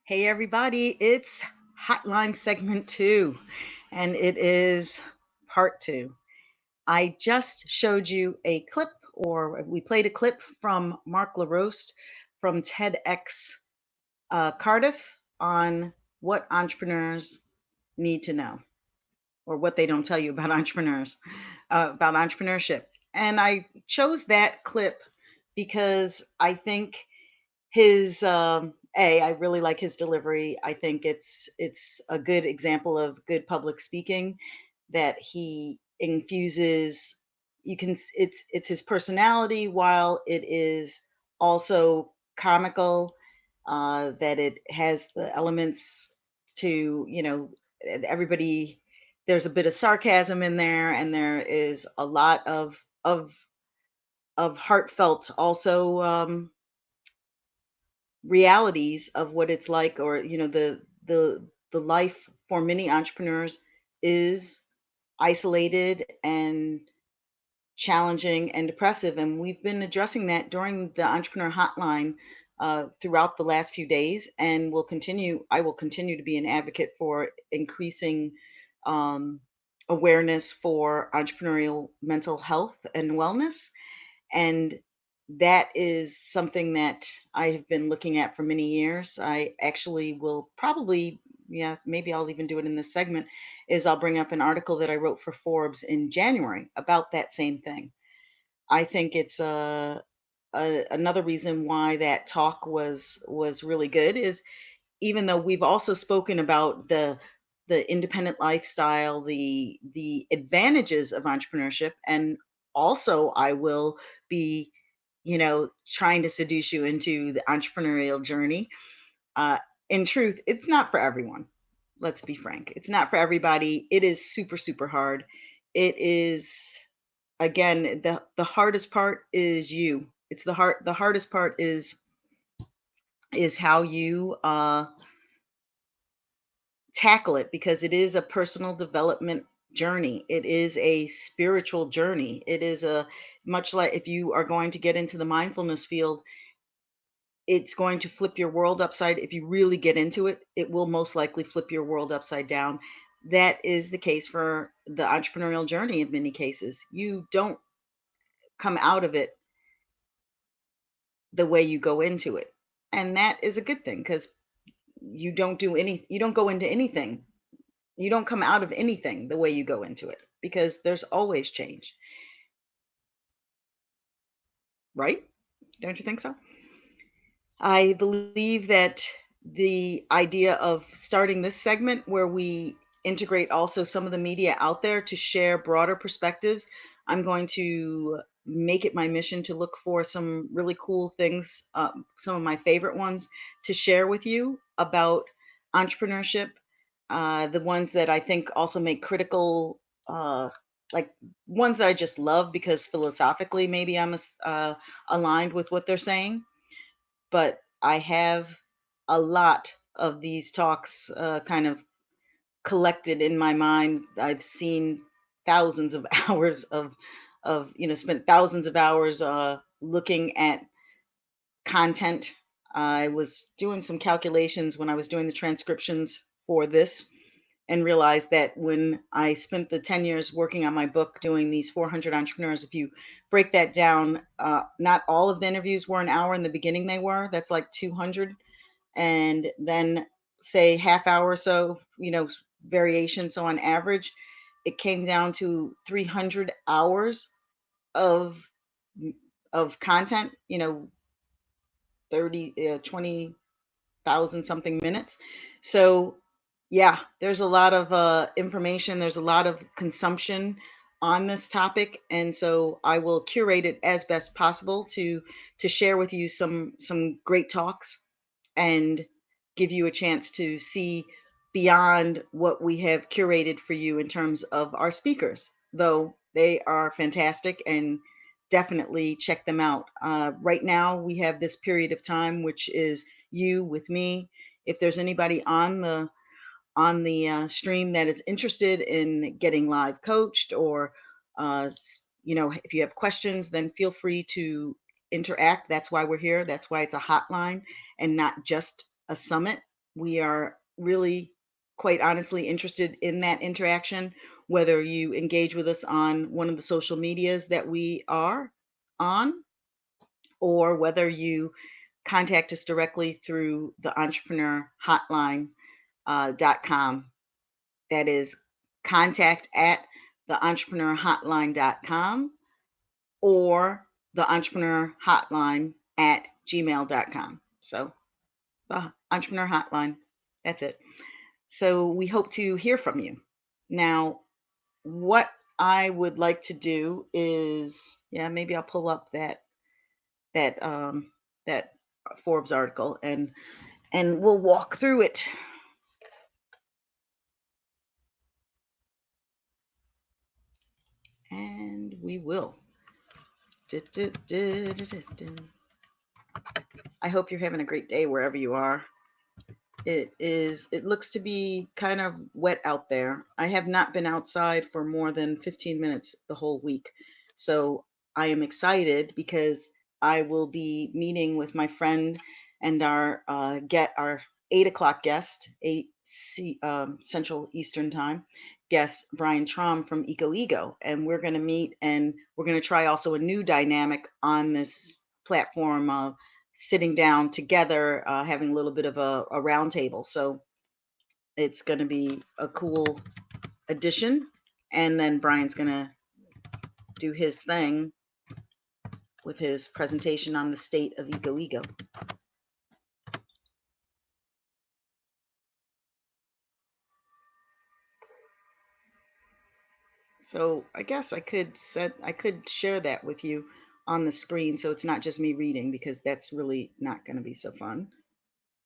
Hey everybody, it's Hotline segment 2, and it is part 2. I just showed you a clip, or we played a clip from Mark LaRoste from TEDx Cardiff on what entrepreneurs need to know, or what they don't tell you about entrepreneurs, about entrepreneurship. And I chose that clip because I think his I really like his delivery. I think it's a good example of good public speaking that he infuses. It's his personality while it is also comical, that it has the elements to, everybody, there's a bit of sarcasm in there, and there is a lot of heartfelt also, realities of what it's like, or the life for many entrepreneurs is isolated and challenging and depressive, and we've been addressing that during the entrepreneur hotline throughout the last few days, and I will continue to be an advocate for increasing um, awareness for entrepreneurial mental health and wellness. And that is something that I have been looking at for many years. I actually will probably, yeah, maybe I'll even do it in this segment, is I'll bring up an article that I wrote for Forbes in January about that same thing. I think it's another reason why that talk was really good is, even though we've also spoken about the independent lifestyle, the advantages of entrepreneurship, and also I will be, trying to seduce you into the entrepreneurial journey. Uh, in truth, it's not for everyone. Let's be frank. It's not for everybody. It is super, super hard. It is, again, the hardest part is you. It's the hardest part is how you tackle it, because it is a personal development journey. It is a spiritual journey. It is a much like if you are going to get into the mindfulness field, it's going to flip your world upside. If you really get into it, it will most likely flip your world upside down. That is the case for the entrepreneurial journey in many cases. You don't come out of it the way you go into it. And that is a good thing, because you don't go into anything, you don't come out of anything the way you go into it, because there's always change, right? Don't you think so? I believe that the idea of starting this segment where we integrate also some of the media out there to share broader perspectives, I'm going to make it my mission to look for some really cool things, some of my favorite ones, to share with you about entrepreneurship. The ones that I think also make critical, like ones that I just love because philosophically maybe aligned with what they're saying. But I have a lot of these talks kind of collected in my mind. I've seen thousands of hours spent thousands of hours looking at content. I was doing some calculations when I was doing the transcriptions for this, and realized that when I spent the 10 years working on my book doing these 400 entrepreneurs, if you break that down, not all of the interviews were an hour. In the beginning, they were. That's like 200. And then say half hour or so, variation. So on average, it came down to 300 hours of content, 20,000 something minutes. So yeah, there's a lot of information. There's a lot of consumption on this topic, and so I will curate it as best possible to share with you some great talks, and give you a chance to see beyond what we have curated for you in terms of our speakers, though they are fantastic, and definitely check them out. Right now, we have this period of time, which is you with me. If there's anybody on the stream that is interested in getting live coached, or if you have questions, then feel free to interact. That's why we're here. That's why it's a hotline and not just a summit. We are really, quite honestly, interested in that interaction, whether you engage with us on one of the social medias that we are on, or whether you contact us directly through the entrepreneur hotline .com. That is contact at theentrepreneur.hotline.com or the entrepreneur hotline at gmail.com. So the entrepreneur hotline, that's it. So we hope to hear from you. Now, what I would like to do is, yeah, maybe I'll pull up that that Forbes article and we'll walk through it. And we will. I hope you're having a great day wherever you are. It looks to be kind of wet out there. I have not been outside for more than 15 minutes the whole week. So I am excited because I will be meeting with my friend and our 8 o'clock guest, 8 Central Eastern Time guest, Brian Traum from Eco Ego. And we're going to meet and we're going to try also a new dynamic on this platform of sitting down together, having a little bit of a round table. So it's going to be a cool addition. And then Brian's going to do his thing with his presentation on the state of Eco Ego. So I guess I could share that with you on the screen so it's not just me reading, because that's really not going to be so fun.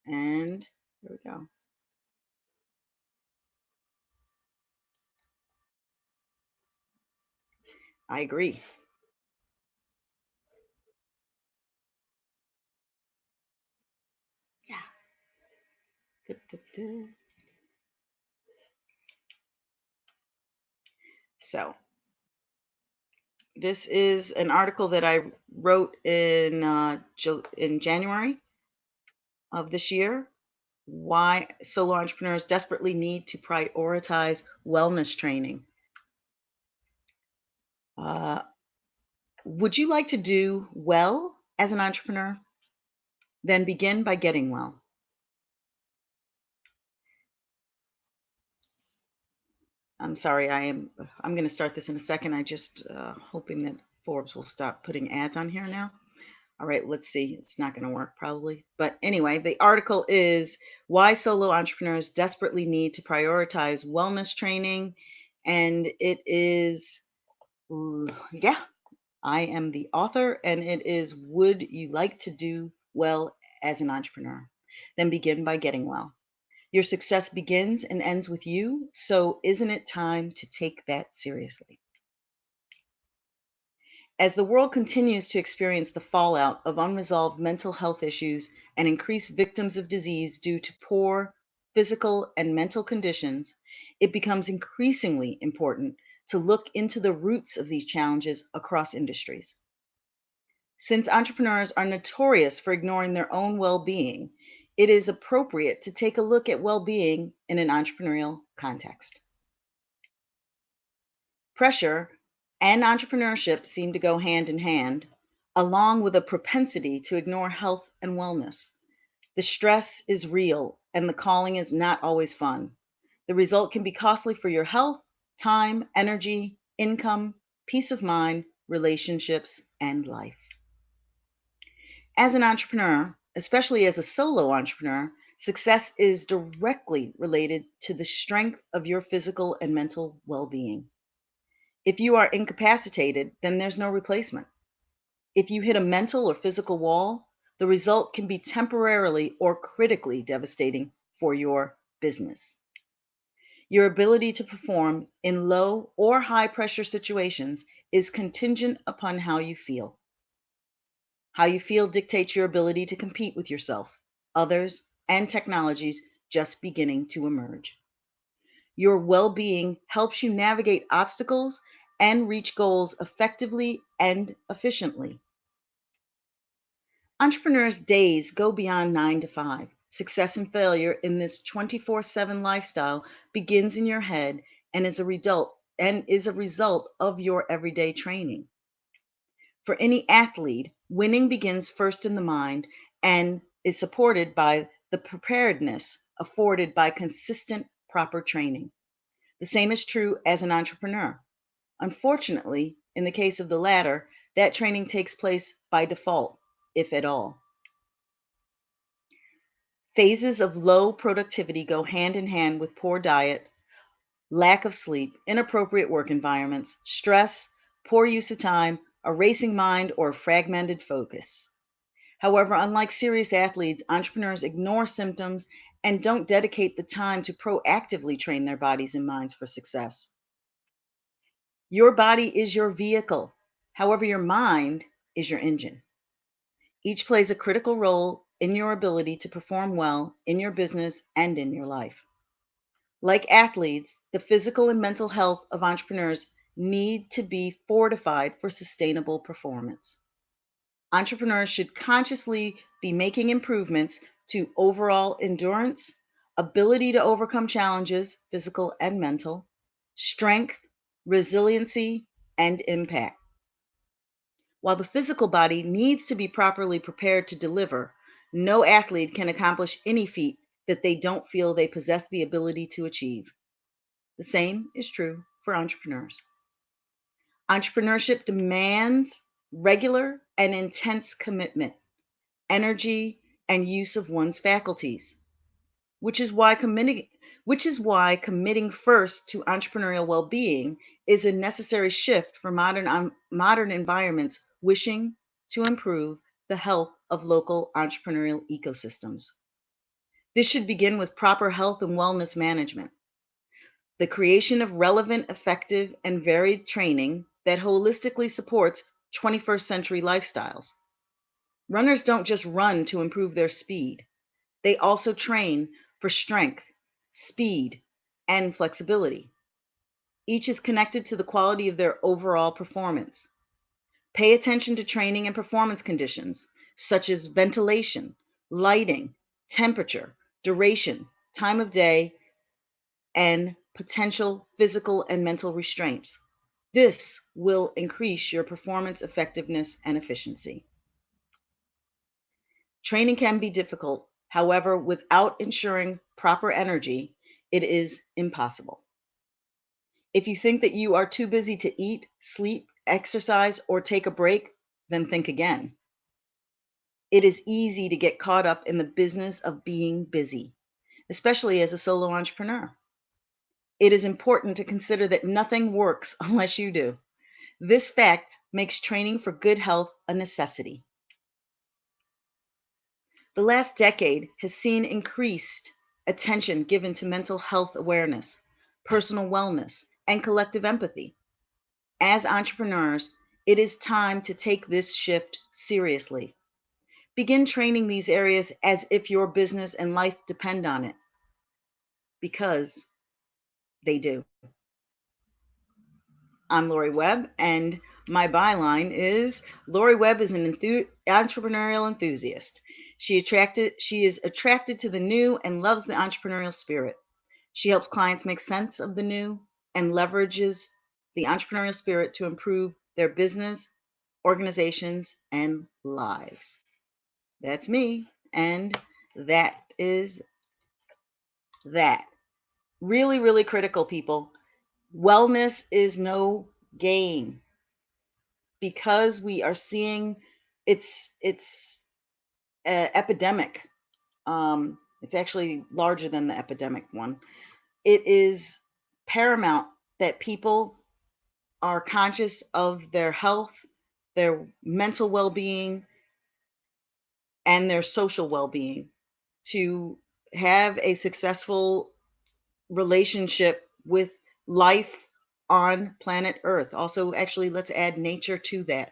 And there we go. I agree. Yeah. So this is an article that I wrote in January of this year. Why solo entrepreneurs desperately need to prioritize wellness training. Uh, would you like to do well as an entrepreneur? Then begin by getting well. I'm sorry, I'm going to start this in a second. I just hoping that Forbes will stop putting ads on here now. All right, let's see. It's not going to work probably. But anyway, the article is why solo entrepreneurs desperately need to prioritize wellness training. And it is, yeah, I am the author, and it is would you like to do well as an entrepreneur? Then begin by getting well. Your success begins and ends with you, so isn't it time to take that seriously? As the world continues to experience the fallout of unresolved mental health issues and increased victims of disease due to poor physical and mental conditions, it becomes increasingly important to look into the roots of these challenges across industries. Since entrepreneurs are notorious for ignoring their own well being, it is appropriate to take a look at well being in an entrepreneurial context. Pressure and entrepreneurship seem to go hand in hand, along with a propensity to ignore health and wellness. The stress is real, and the calling is not always fun. The result can be costly for your health, time, energy, income, peace of mind, relationships, and life. As an entrepreneur, especially as a solo entrepreneur, success is directly related to the strength of your physical and mental well being. If you are incapacitated, then there's no replacement. If you hit a mental or physical wall, the result can be temporarily or critically devastating for your business. Your ability to perform in low or high pressure situations is contingent upon how you feel. How you feel dictates your ability to compete with yourself, others, and technologies just beginning to emerge. Your well being helps you navigate obstacles and reach goals effectively and efficiently. Entrepreneurs' days go beyond 9 to 5. Success and failure in this 24/7 lifestyle begins in your head and is a result of your everyday training. For any athlete, winning begins first in the mind and is supported by the preparedness afforded by consistent, proper training. The same is true as an entrepreneur. Unfortunately, in the case of the latter, that training takes place by default, if at all. Phases of low productivity go hand in hand with poor diet, lack of sleep, inappropriate work environments, stress, poor use of time, a racing mind, or fragmented focus. However, unlike serious athletes, entrepreneurs ignore symptoms and don't dedicate the time to proactively train their bodies and minds for success. Your body is your vehicle. However, your mind is your engine. Each plays a critical role in your ability to perform well in your business and in your life. Like athletes, the physical and mental health of entrepreneurs need to be fortified for sustainable performance. Entrepreneurs should consciously be making improvements to overall endurance, ability to overcome challenges, physical and mental, strength, resiliency, and impact. While the physical body needs to be properly prepared to deliver, no athlete can accomplish any feat that they don't feel they possess the ability to achieve. The same is true for entrepreneurs. Entrepreneurship demands regular and intense commitment, energy, and use of one's faculties, which is why committing first to entrepreneurial well-being is a necessary shift for modern environments wishing to improve the health of local entrepreneurial ecosystems. This should begin with proper health and wellness management, the creation of relevant, effective, and varied training that holistically supports 21st century lifestyles. Runners don't just run to improve their speed, they also train for strength, speed, and flexibility. Each is connected to the quality of their overall performance. Pay attention to training and performance conditions, such as ventilation, lighting, temperature, duration, time of day, and potential physical and mental restraints. This will increase your performance effectiveness and efficiency. Training can be difficult. However, without ensuring proper energy, it is impossible. If you think that you are too busy to eat, sleep, exercise, or take a break, then think again. It is easy to get caught up in the business of being busy, especially as a solo entrepreneur. It is important to consider that nothing works unless you do. This fact makes training for good health a necessity. The last decade has seen increased attention given to mental health awareness, personal wellness, and collective empathy. As entrepreneurs, it is time to take this shift seriously. Begin training these areas as if your business and life depend on it, because they do. I'm Lori Webb, and my byline is Lori Webb is an entrepreneurial enthusiast. She is attracted to the new and loves the entrepreneurial spirit. She helps clients make sense of the new and leverages the entrepreneurial spirit to improve their business, organizations, and lives. That's me, and that is that. Really, really critical, people. Wellness is no game, because we are seeing it's a epidemic. It's actually larger than the epidemic one. It is paramount that people are conscious of their health, their mental well-being, and their social well-being to have a successful relationship with life on planet Earth. Also, actually, let's add nature to that.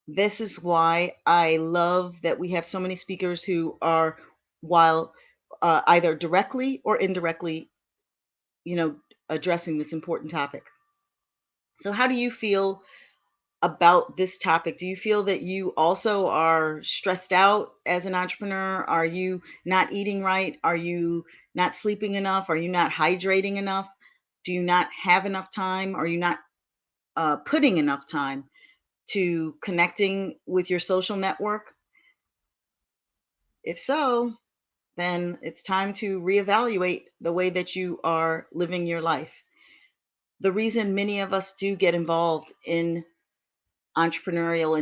This is why I love that we have so many speakers who are, while either directly or indirectly, you know, addressing this important topic. So, how do you feel about this topic? Do you feel that you also are stressed out as an entrepreneur? Are you not eating right? Are you not sleeping enough? Are you not hydrating enough? Do you not have enough time? Are you not putting enough time to connecting with your social network? If so, then it's time to reevaluate the way that you are living your life. The reason many of us do get involved in entrepreneurial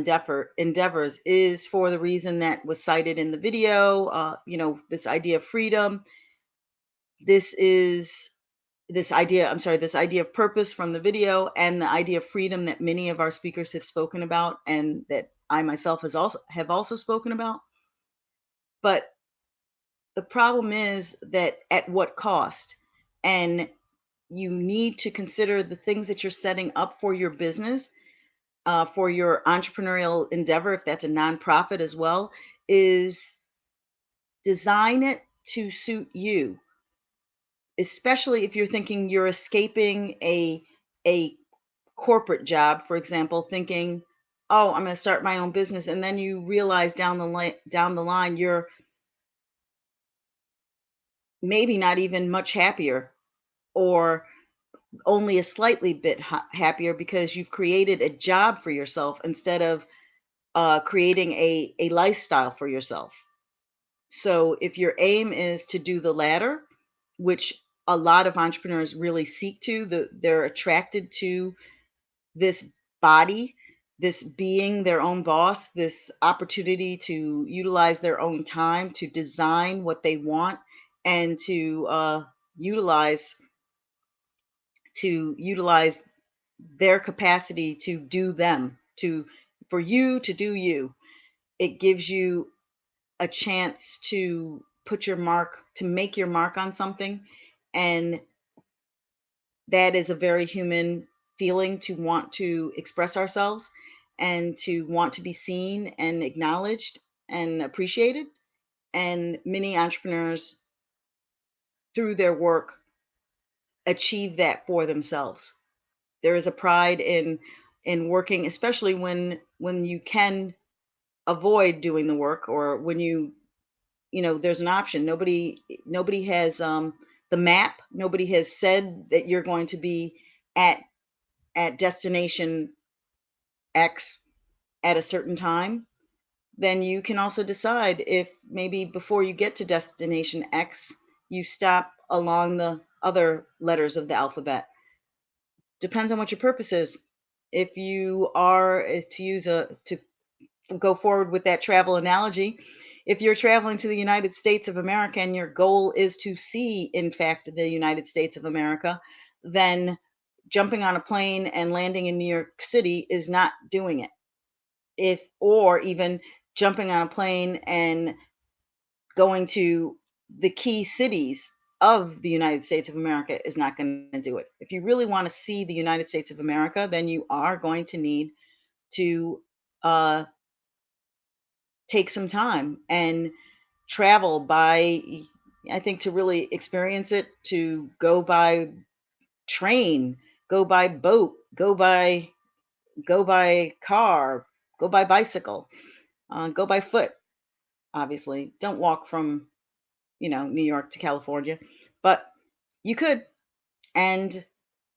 endeavors is for the reason that was cited in the video. This idea of freedom. This is this idea of purpose from the video, and the idea of freedom that many of our speakers have spoken about, and that I myself have also spoken about. But the problem is that at what cost? And you need to consider the things that you're setting up for your business, for your entrepreneurial endeavor, if that's a nonprofit as well, is design it to suit you, especially if you're thinking you're escaping a corporate job, for example, thinking, "Oh, I'm going to start my own business," and then you realize down the line you're maybe not even much happier, or only a slightly bit happier, because you've created a job for yourself instead of creating a lifestyle for yourself. So if your aim is to do the latter, which a lot of entrepreneurs really seek to, they're attracted to this body, this being their own boss, this opportunity to utilize their own time to design what they want, and to utilize utilize their capacity to do them, to for you to do you. It gives you a chance to put your mark, to make your mark on something. And that is a very human feeling, to want to express ourselves and to want to be seen and acknowledged and appreciated. And many entrepreneurs, through their work, achieve that for themselves. There is a pride in working, especially when you can avoid doing the work, or when there's an option. Nobody has the map. Nobody has said that you're going to be at destination X at a certain time. Then you can also decide if maybe before you get to destination X, you stop along the other letters of the alphabet. Depends on what your purpose is. If you are, to use a to go forward with that travel analogy, if you're traveling to the United States of America and your goal is to see, in fact, the United States of America, then jumping on a plane and landing in New York City is not doing it. Or even jumping on a plane and going to the key cities of the United States of America is not going to do it. If you really want to see the United States of America, then you are going to need to uh, take some time and travel by, I think, to really experience it, to go by train, go by boat, go by car, go by bicycle, go by foot. Obviously, don't walk from New York to California, but you could. And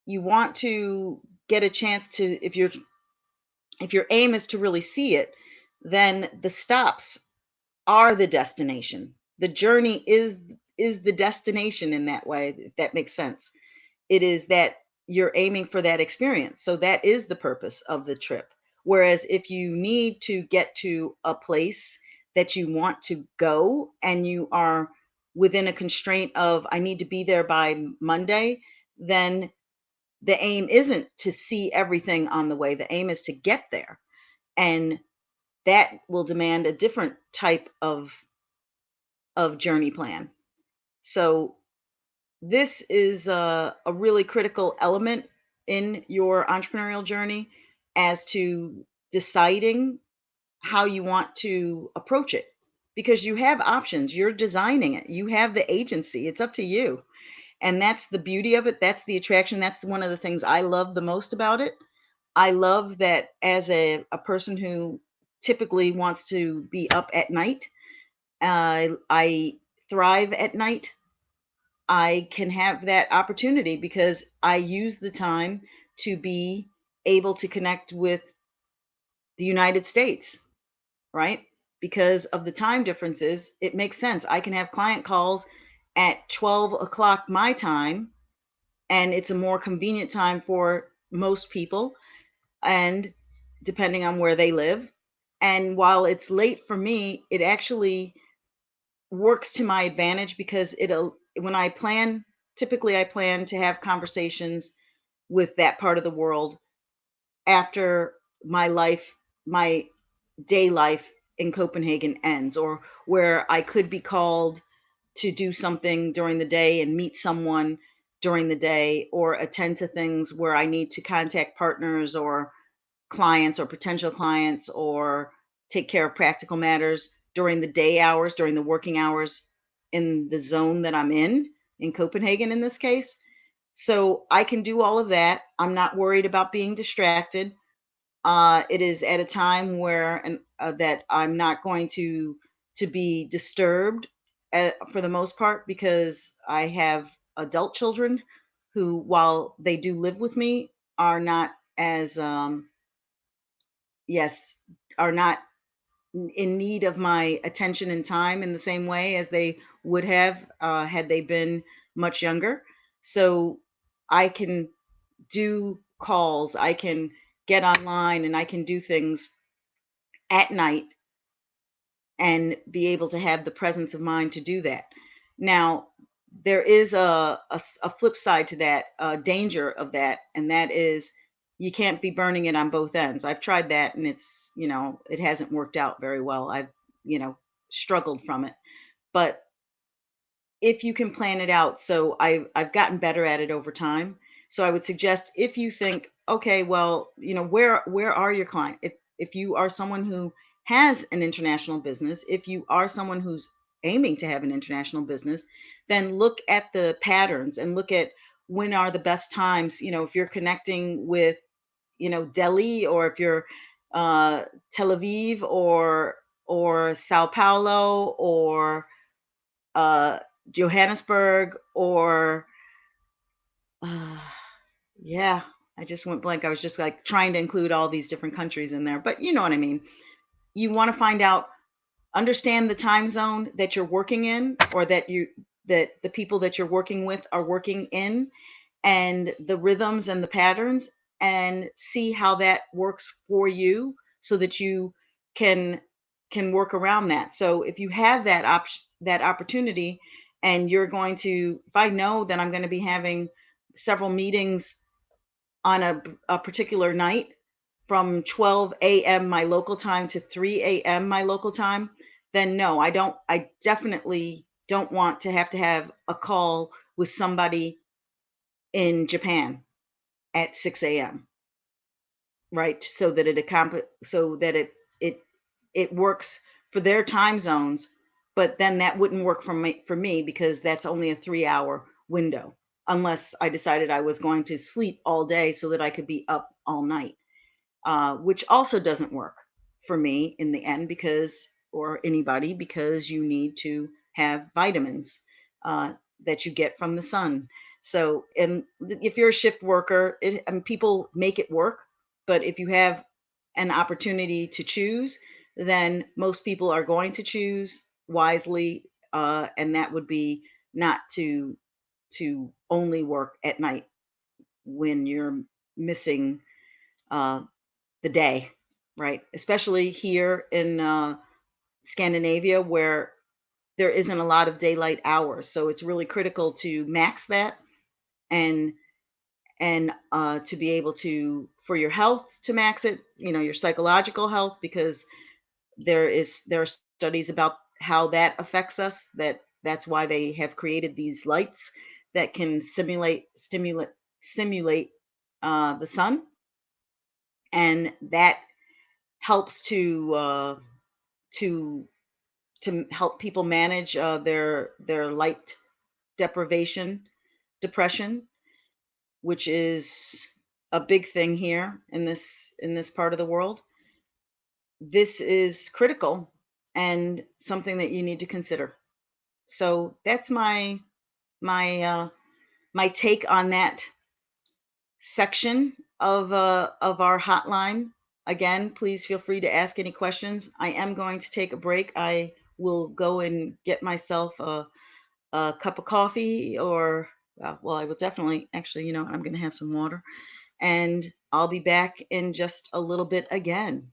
you want to get a chance to, if your aim is to really see it, then the stops are the destination. The journey is the destination in that way, if that makes sense. It is that you're aiming for that experience. So that is the purpose of the trip. Whereas if you need to get to a place that you want to go, and you are within a constraint of, I need to be there by Monday, then the aim isn't to see everything on the way. The aim is to get there. And that will demand a different type of journey plan. So this is a really critical element in your entrepreneurial journey, as to deciding how you want to approach it, because you have options. You're designing it. You have the agency. It's up to you. And that's the beauty of it. That's the attraction. That's one of the things I love the most about it. I love that as a person who typically wants to be up at night. I thrive at night. I can have that opportunity because I use the time to be able to connect with the United States, right? Because of the time differences, it makes sense. I can have client calls at 12 o'clock my time, and it's a more convenient time for most people, and depending on where they live. And while it's late for me, it actually works to my advantage because when I plan, typically I plan to have conversations with that part of the world after my day life in Copenhagen ends, or where I could be called to do something during the day and meet someone during the day, or attend to things where I need to contact partners or clients or potential clients, or take care of practical matters during the day hours, during the working hours in the zone that I'm in Copenhagen in this case. So I can do all of that. I'm not worried about being distracted. It is at a time where that I'm not going to be disturbed for the most part, because I have adult children who, while they do live with me, are not as yes, are not in need of my attention and time in the same way as they would have had they been much younger. So I can do calls, I can get online, and I can do things at night and be able to have the presence of mind to do that. Now, there is a flip side to that, danger of that, and that is you can't be burning it on both ends. I've tried that, and it hasn't worked out very well. I've, struggled from it. But if you can plan it out. So I've gotten better at it over time. So I would suggest, if you think, okay, well, where are your clients? If you are someone who has an international business, if you are someone who's aiming to have an international business, then look at the patterns and look at when are the best times. If you're connecting with, Delhi, or if you're uh, Tel Aviv, or Sao Paulo, or uh, Johannesburg, or uh, yeah, I just went blank. I was just like trying to include all these different countries in there, but you know what I mean. You want to find out, understand the time zone that you're working in, or that the people that you're working with are working in, and the rhythms and the patterns, and see how that works for you, so that you can work around that. So if you have that opportunity, and you're going to if I know that I'm going to be having several meetings on a particular night from 12 a.m. my local time to 3 a.m. my local time, then no, I definitely don't want to have a call with somebody in Japan at 6 a.m., right? So that it it works for their time zones, but then that wouldn't work for me because that's only a 3-hour window, unless I decided I was going to sleep all day so that I could be up all night, which also doesn't work for me in the end, or anybody, because you need to have vitamins uh, that you get from the sun. So, and if you're a shift worker, people make it work, but if you have an opportunity to choose, then most people are going to choose wisely, and that would be not to only work at night when you're missing uh, the day, right? Especially here in Scandinavia, where there isn't a lot of daylight hours. So it's really critical to max that, and to be able to, for your health, to max it, your psychological health, because there are studies about how that affects us. That's why they have created these lights that can simulate the sun, and that helps to help people manage their light deprivation, depression, which is a big thing here in this part of the world, this is critical and something that you need to consider. So that's my my take on that section of our hotline. Again, please feel free to ask any questions. I am going to take a break. I will go and get myself a cup of coffee or well, I will definitely actually, I'm going to have some water and I'll be back in just a little bit again.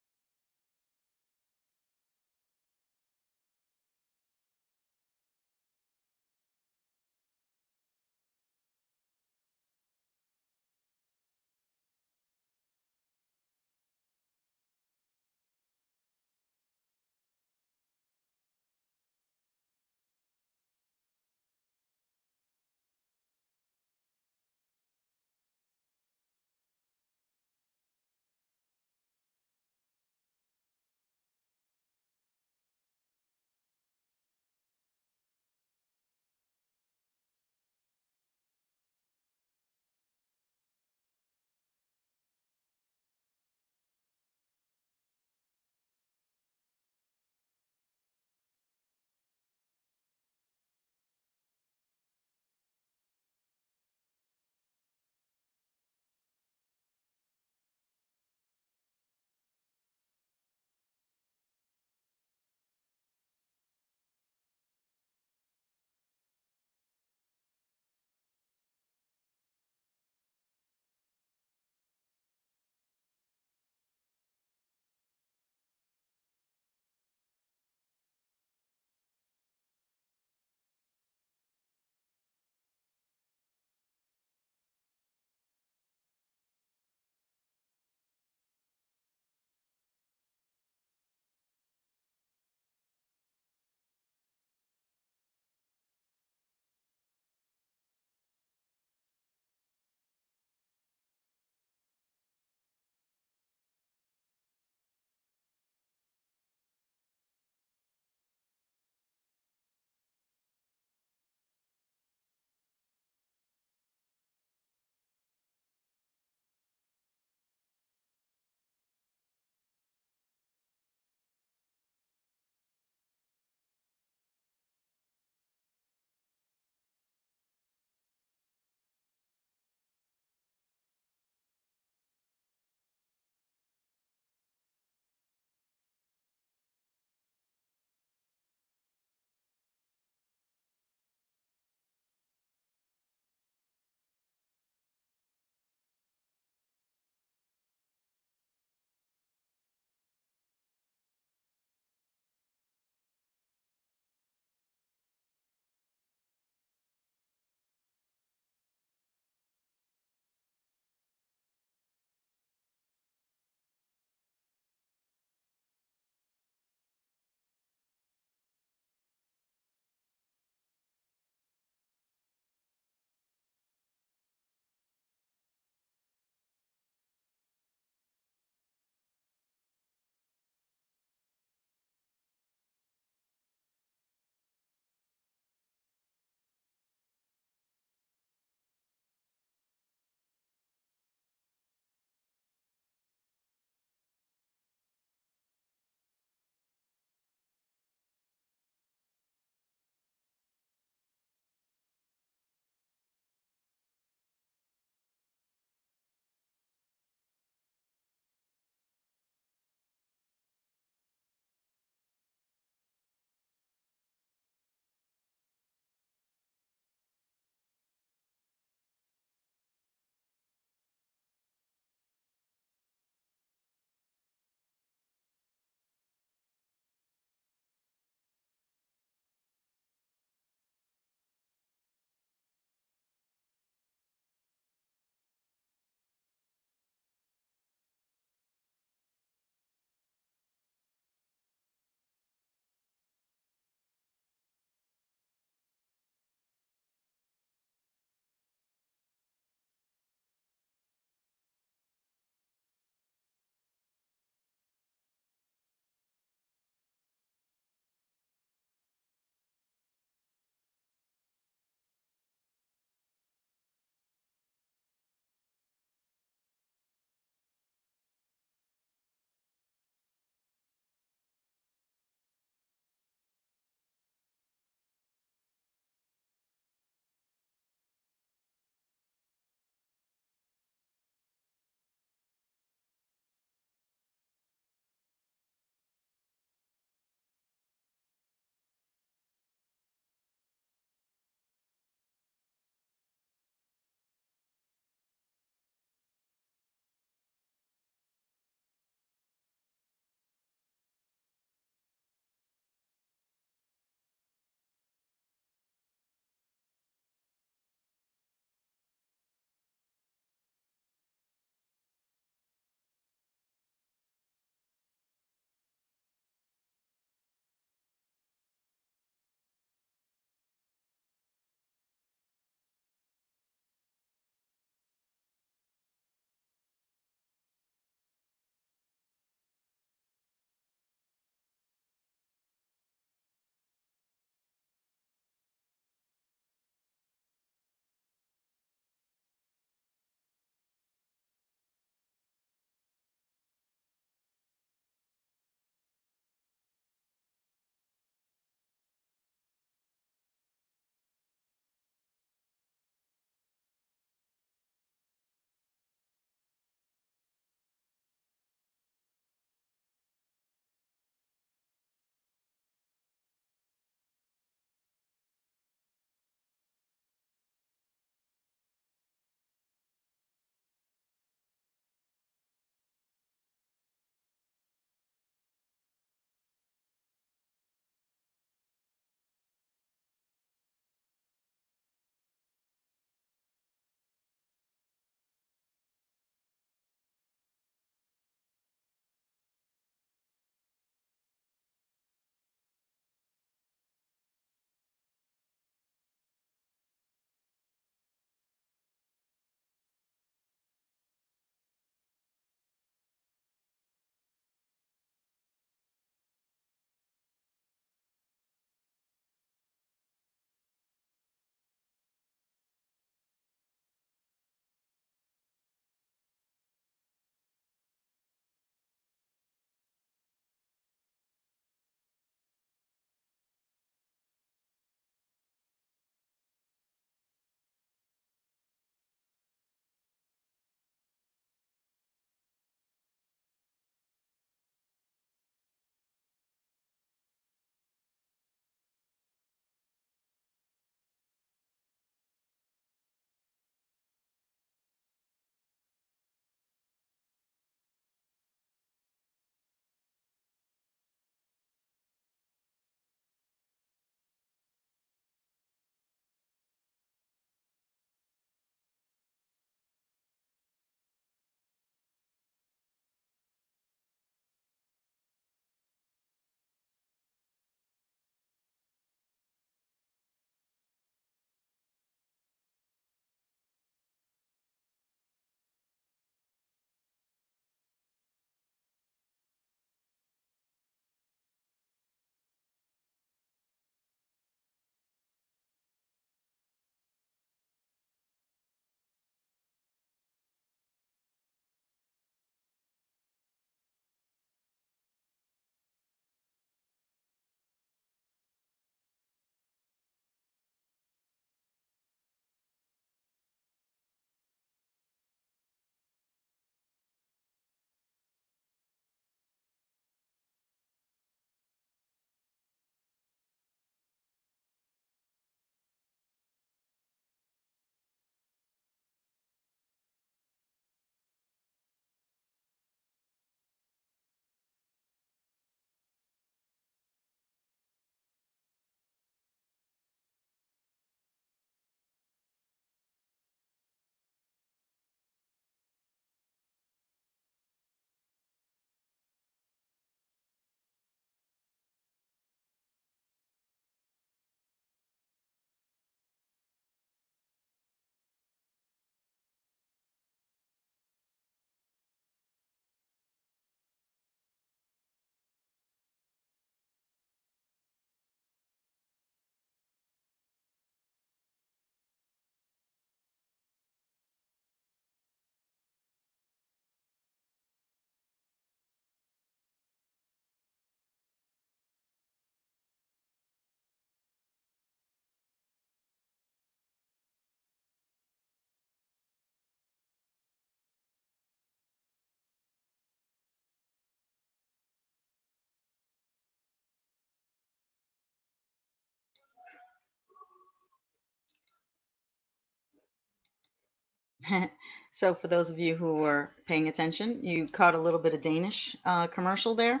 So for those of you who were paying attention, you caught a little bit of Danish commercial there.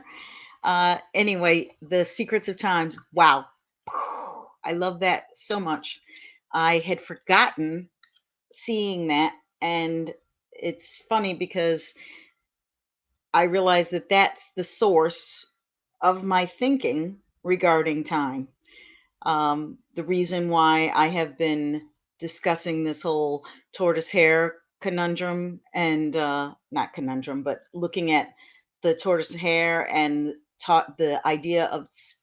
Anyway, the secrets of times. Wow. I love that so much. I had forgotten seeing that, and it's funny because I realized that that's the source of my thinking regarding time. The reason why I have been discussing this whole tortoise hare conundrum and not conundrum, but looking at the tortoise hare and taught the idea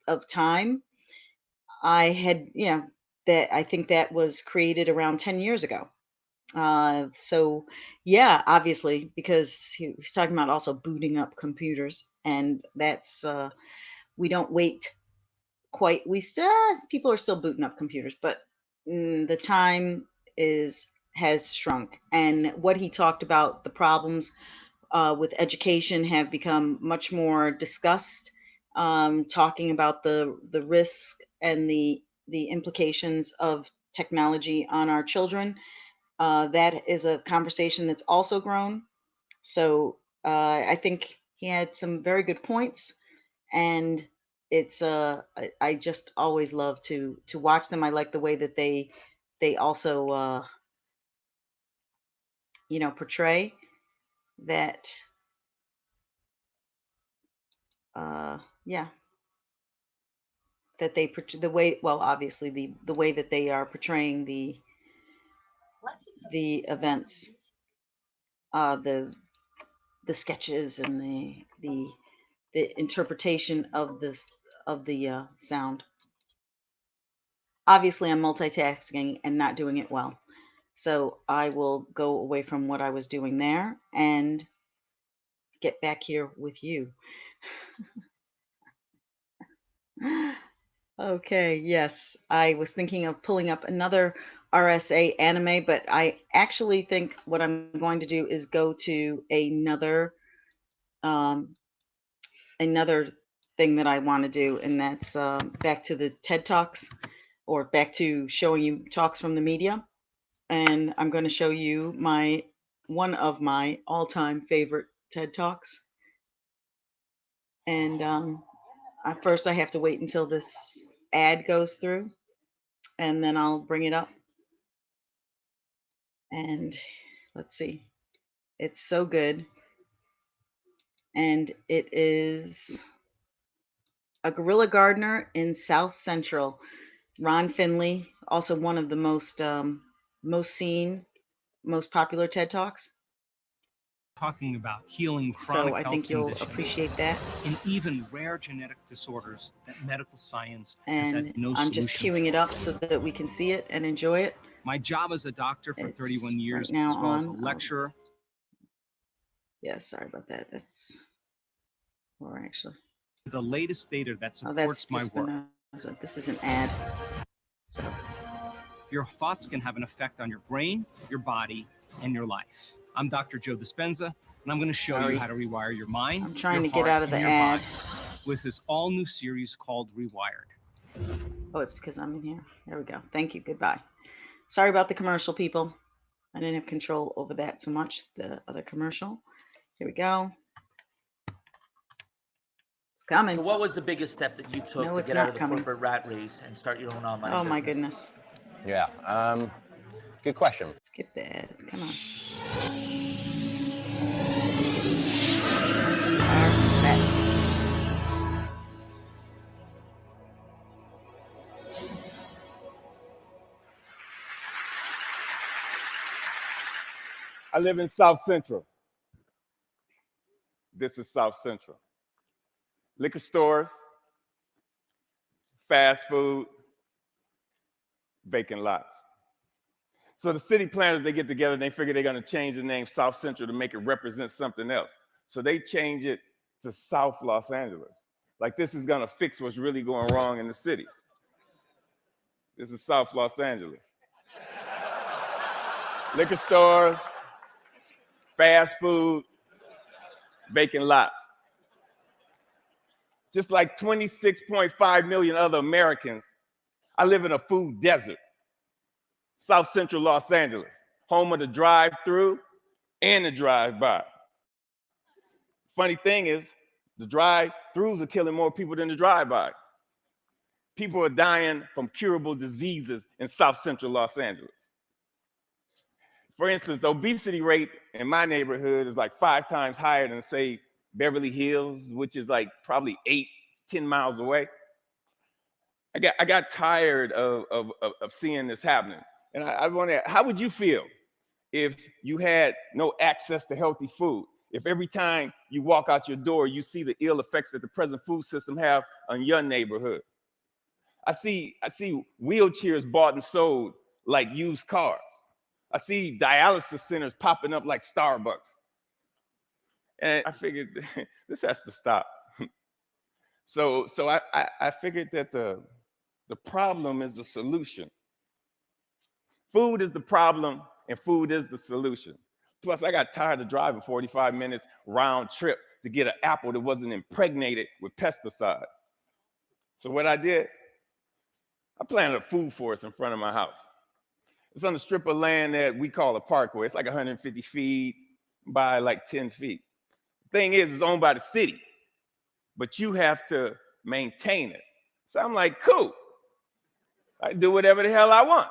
of time. I had, that I think that was created around 10 years ago. So yeah, obviously, because he was talking about also booting up computers, and that's we don't wait quite. We still people are still booting up computers, but the time is has shrunk. And what he talked about, the problems with education have become much more discussed. Talking about the risk and the implications of technology on our children, that is a conversation that's also grown. So I think he had some very good points, and it's I just always love to watch them. I like the way that they also portray that yeah, that the way, well, obviously the way that they are portraying the events, the sketches and the interpretation of this of the sound. Obviously, I'm multitasking and not doing it well. So I will go away from what I was doing there and get back here with you. Okay, yes. I was thinking of pulling up another RSA anime, but I actually think what I'm going to do is go to um, another thing that I want to do, and that's back to the TED Talks, or back to showing you talks from the media. And I'm going to show you one of my all-time favorite TED Talks. And first, I have to wait until this ad goes through, and then I'll bring it up. And let's see, it's so good. And it is a guerrilla gardener in South Central. Ron Finley, also one of the most seen, most popular TED Talks. Talking about healing So chronic I health think you'll conditions appreciate that. and even rare genetic disorders that medical science has And had no I'm just solution queuing it for. up so that we can see it and enjoy it. My job as a doctor for It's 31 right years, now as well as a on. lecturer. Yeah, sorry about that. That's or actually. The latest data that Oh, that's supports just my work. Spinoza. This is an ad. So Your thoughts can have an effect on your brain, your body, and your life. I'm Dr. Joe Dispenza, and I'm going to show you how to rewire your mind, I'm trying your to get heart, out of and the your ad. body with this all-new series called Rewired. Oh, it's because I'm in here. There we go. Thank you. Goodbye. Sorry about the commercial, people. I didn't have control over that so much. The other commercial. Here we go. It's coming. So what was the biggest step that you took No, to it's get out not of the coming. corporate rat race and start your own online Oh business? my goodness. Yeah. Good question. Skip the ad. Come on. We are back. I live in South Central. This is South Central. Liquor stores, fast food, vacant lots. So the city planners, they get together and they figure they're going to change the name South Central to make it represent something else. So they change it to South Los Angeles. Like this is going to fix what's really going wrong in the city. This is South Los Angeles. Liquor stores, fast food, vacant lots. Just like 26.5 million other Americans, I live in a food desert. South Central Los Angeles, home of the drive-through and the drive-by. Funny thing is, the drive-throughs are killing more people than the drive-bys. People are dying from curable diseases in South Central Los Angeles. For instance, the obesity rate in my neighborhood is like 5 times higher than, say, Beverly Hills, which is like probably 8-10 miles away. I got tired of seeing this happening. And I wonder, how would you feel if you had no access to healthy food? If every time you walk out your door, you see the ill effects that the present food system have on your neighborhood? I see wheelchairs bought and sold like used cars. I see dialysis centers popping up like Starbucks. And I figured this has to stop. So I figured that the problem is the solution. Food is the problem and food is the solution. Plus, I got tired of driving 45 minutes round trip to get an apple that wasn't impregnated with pesticides. So what I did, I planted a food forest in front of my house. It's on a strip of land that we call a parkway. It's like 150 feet by like 10 feet. The thing is, it's owned by the city, but you have to maintain it. So I'm like, cool. I can do whatever the hell I want.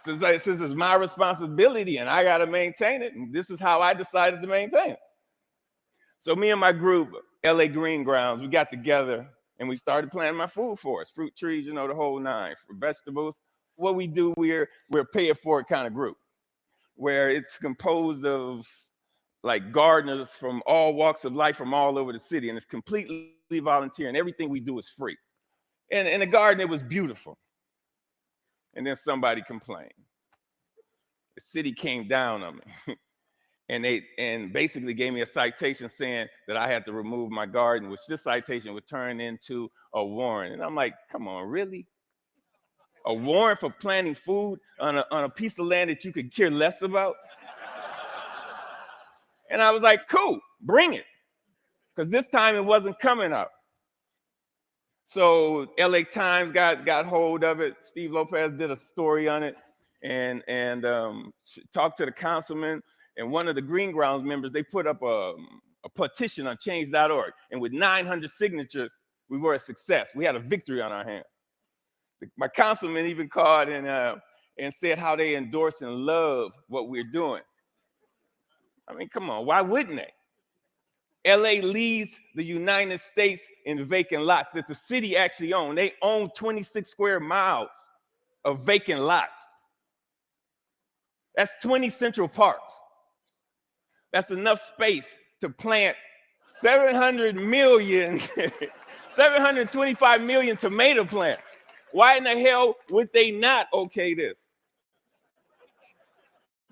Since it's my responsibility and I got to maintain it, and this is how I decided to maintain it. So me and my group, LA Green Grounds, we got together and we started planting my food forest, fruit trees, you know, the whole nine, for vegetables. What we do, we're a pay-it-forward kind of group, where it's composed of like gardeners from all walks of life from all over the city, and it's completely volunteer, and everything we do is free. And in the garden, it was beautiful. And then somebody complained. The city came down on me and basically gave me a citation saying that I had to remove my garden, which this citation would turn into a warrant. And I'm like, come on, really? A warrant for planting food on a piece of land that you could care less about? And I was like, cool, bring it. Because this time it wasn't coming up. So LA Times got hold of it. Steve Lopez did a story on it and talked to the councilman. And one of the Green Grounds members, they put up a petition on change.org. And with 900 signatures, we were a success. We had a victory on our hands. My councilman even called and said how they endorse and love what we're doing. I mean, come on, why wouldn't they? LA leads the United States in vacant lots that the city actually owns. They own 26 square miles of vacant lots. That's 20 Central Parks. That's enough space to plant 725 million tomato plants. Why in the hell would they not okay this?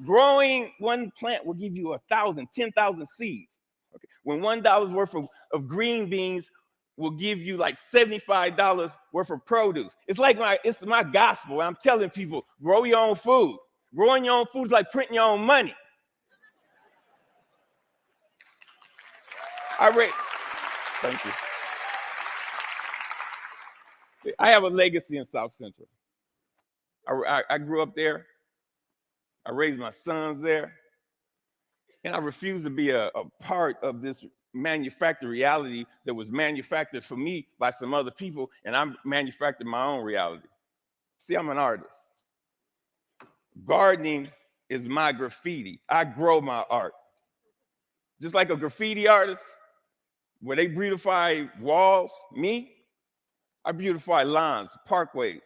Growing one plant will give you 1,000, 10,000 seeds. Okay. When $1 worth of green beans will give you like $75 worth of produce. It's my gospel. I'm telling people, grow your own food. Growing your own food is like printing your own money. Thank you. See, I have a legacy in South Central. I grew up there. I raised my sons there. And I refuse to be a part of this manufactured reality that was manufactured for me by some other people, and I manufactured my own reality. See, I'm an artist. Gardening is my graffiti. I grow my art. Just like a graffiti artist, where they beautify walls, I beautify lawns, parkways.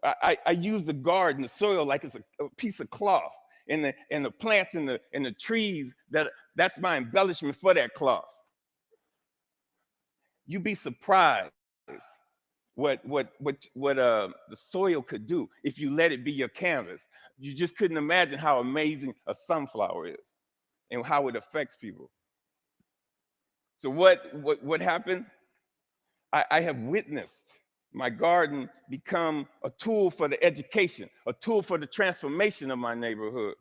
I use the garden, the soil, like it's a piece of cloth. And the plants and the trees, that's my embellishment for that cloth. You'd be surprised what the soil could do if you let it be your canvas. You just couldn't imagine how amazing a sunflower is and how it affects people. So what happened? I have witnessed my garden become a tool for the education, a tool for the transformation of my neighborhood.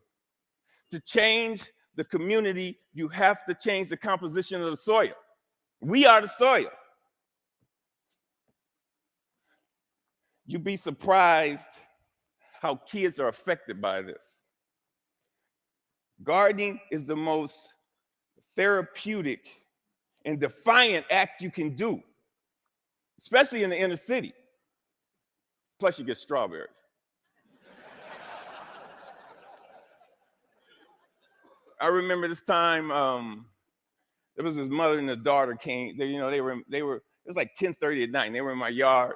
To change the community, you have to change the composition of the soil. We are the soil. You'd be surprised how kids are affected by this. Gardening is the most therapeutic and defiant act you can do, especially in the inner city. Plus, you get strawberries. I remember this time. There was this mother and the daughter came. They were. It was like 10:30 at night. And they were in my yard,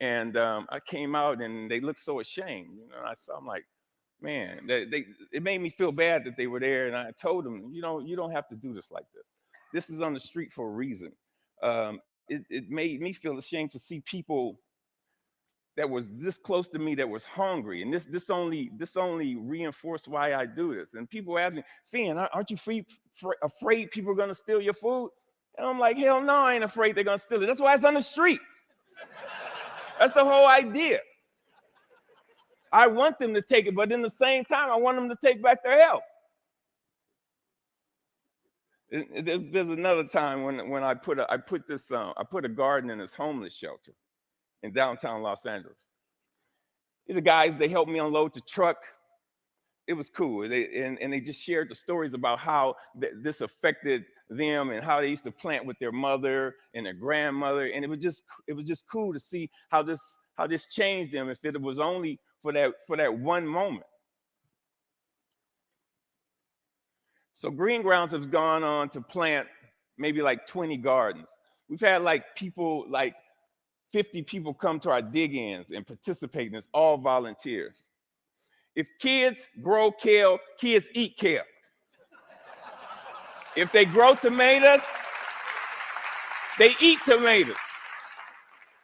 and I came out, and they looked so ashamed. I'm like, man, it made me feel bad that they were there. And I told them, you don't have to do this like this. This is on the street for a reason. It made me feel ashamed to see people that was this close to me that was hungry, and this only reinforced why I do this. And people ask me, Finn, aren't you afraid people are gonna steal your food? And I'm like, hell no, I ain't afraid they're gonna steal it. That's why it's on the street. That's the whole idea. I want them to take it, but in the same time, I want them to take back their health. There's another time when I put a garden in this homeless shelter in downtown Los Angeles. The guys, they helped me unload the truck. It was cool. They just shared the stories about how this affected them and how they used to plant with their mother and their grandmother. And it was just cool to see how this changed them if it was only for that one moment. So Green Grounds has gone on to plant maybe like 20 gardens. We've had like 50 people come to our dig-ins and participate in this, all volunteers. If kids grow kale, kids eat kale. If they grow tomatoes, they eat tomatoes.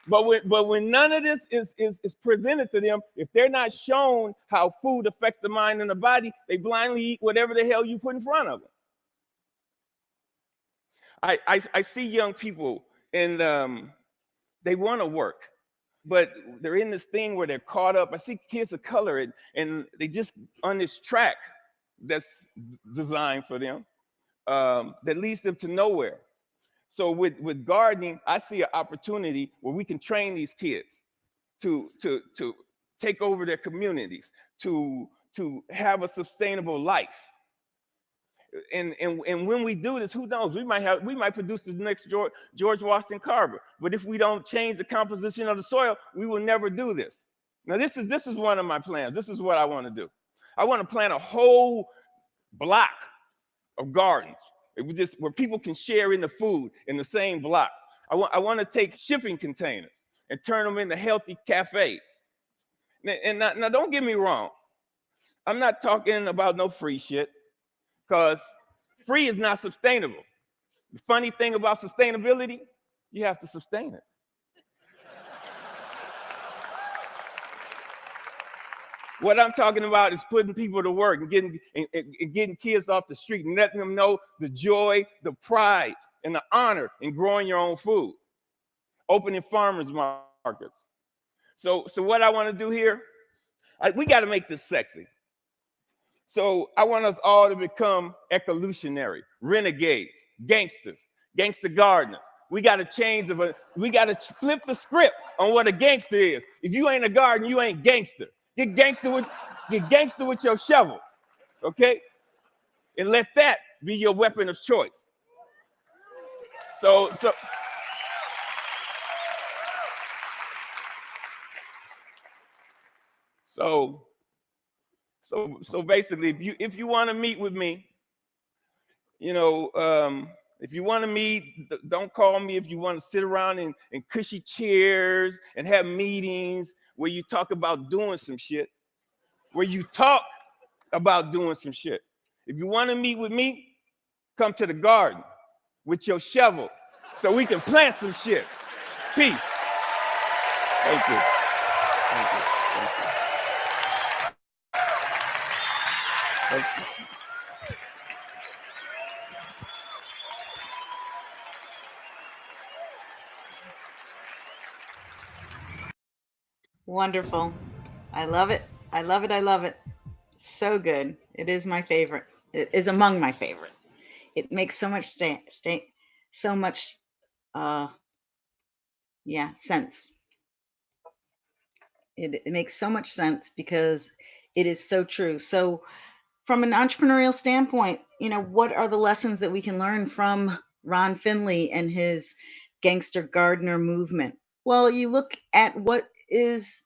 But when none of this is presented to them, if they're not shown how food affects the mind and the body, they blindly eat whatever the hell you put in front of them. I see young people and they want to work, but they're in this thing where they're caught up. I see kids of color and they just on this track that's designed for them that leads them to nowhere. So with gardening, I see an opportunity where we can train these kids to take over their communities, to have a sustainable life. And when we do this, who knows? We might produce the next George Washington Carver. But if we don't change the composition of the soil, we will never do this. Now, this is one of my plans. This is what I want to do. I want to plant a whole block of gardens where people can share in the food in the same block. I want to take shipping containers and turn them into healthy cafes. And now don't get me wrong. I'm not talking about no free shit, because free is not sustainable. The funny thing about sustainability, you have to sustain it. What I'm talking about is putting people to work and getting kids off the street and letting them know the joy, the pride, and the honor in growing your own food. Opening farmers markets. So what I want to do here, we got to make this sexy. So I want us all to become ecolutionary, renegades, gangsters, gangster gardeners. We got to we got to flip the script on what a gangster is. If you ain't a gardener, you ain't gangster. Get gangster with your shovel, okay? And let that be your weapon of choice. So basically, if you want to meet with me, if you want to meet, don't call me. If you want to sit around in cushy chairs and have meetings where you talk about doing some shit, If you want to meet with me, come to the garden with your shovel so we can plant some shit. Peace. Thank you. Thank you. Thank you. Thank you. Wonderful. I love it. I love it. I love it. So good. It is my favorite. It is among my favorite. It makes so much so much sense. It makes so much sense because it is so true. So from an entrepreneurial standpoint, what are the lessons that we can learn from Ron Finley and his gangster gardener movement? Well, you look at what is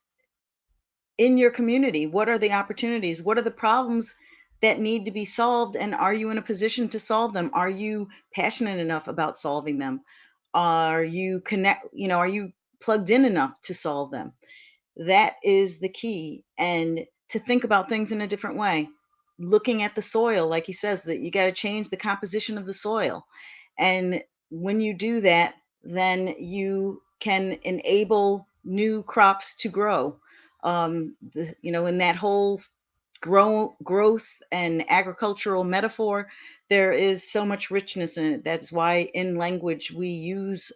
in your community. What are the opportunities? What are the problems that need to be solved? And are you in a position to solve them? Are you passionate enough about solving them? Are you are you plugged in enough to solve them? That is the key. And to think about things in a different way. Looking at the soil, like he says, that you got to change the composition of the soil. And when you do that, then you can enable new crops to grow. In that whole growth and agricultural metaphor, there is so much richness in it. That's why in language we use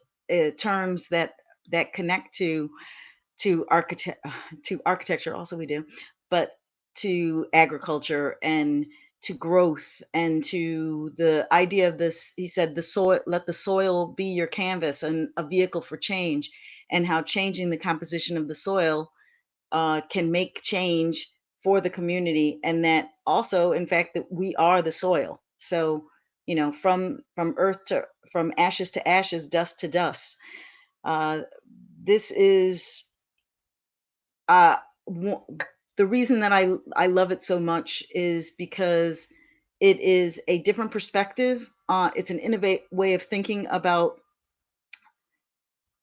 terms that connect to architecture. Also we do, but to agriculture and to growth and to the idea of this. He said the soil, let the soil be your canvas and a vehicle for change, and how changing the composition of the soil can make change for the community, and that also, in fact, that we are the soil. So, from earth to from ashes to ashes, dust to dust. Uh, this is uh, w- the reason that I love it so much is because it is a different perspective. It's an innovate way of thinking about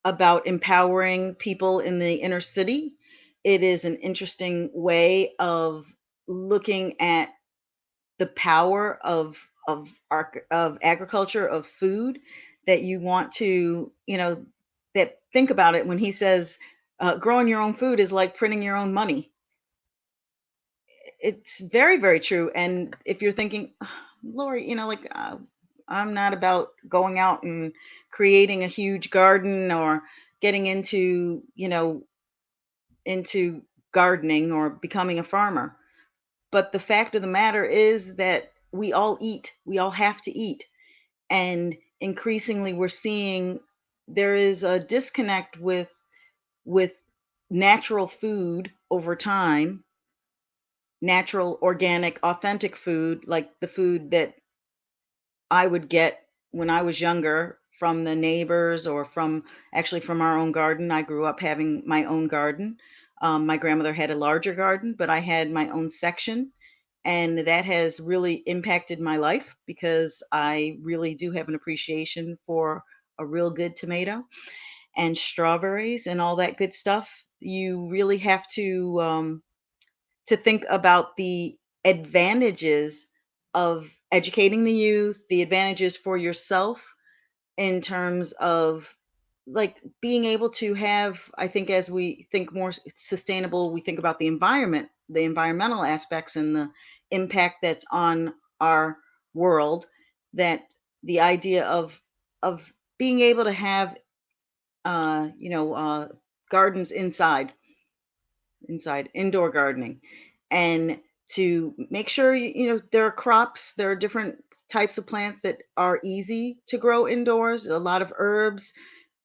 empowering people in the inner city. It is an interesting way of looking at the power of agriculture, of food, that you want to, that think about it when he says growing your own food is like printing your own money. It's very, very true. And if you're thinking, Lori, I'm not about going out and creating a huge garden or getting into gardening or becoming a farmer. But the fact of the matter is that we all eat. We all have to eat. And increasingly we're seeing there is a disconnect with natural food over time, natural, organic, authentic food, like the food that I would get when I was younger from the neighbors or from our own garden. I grew up having my own garden. My grandmother had a larger garden, but I had my own section. And that has really impacted my life because I really do have an appreciation for a real good tomato and strawberries and all that good stuff. You really have to think about the advantages of educating the youth, the advantages for yourself in terms of like being able to have, I think, as we think more sustainable, we think about the environment, the environmental aspects and the impact that's on our world, that the idea of being able to have gardens inside indoor gardening, and to make sure there are crops, there are different types of plants that are easy to grow indoors, a lot of herbs.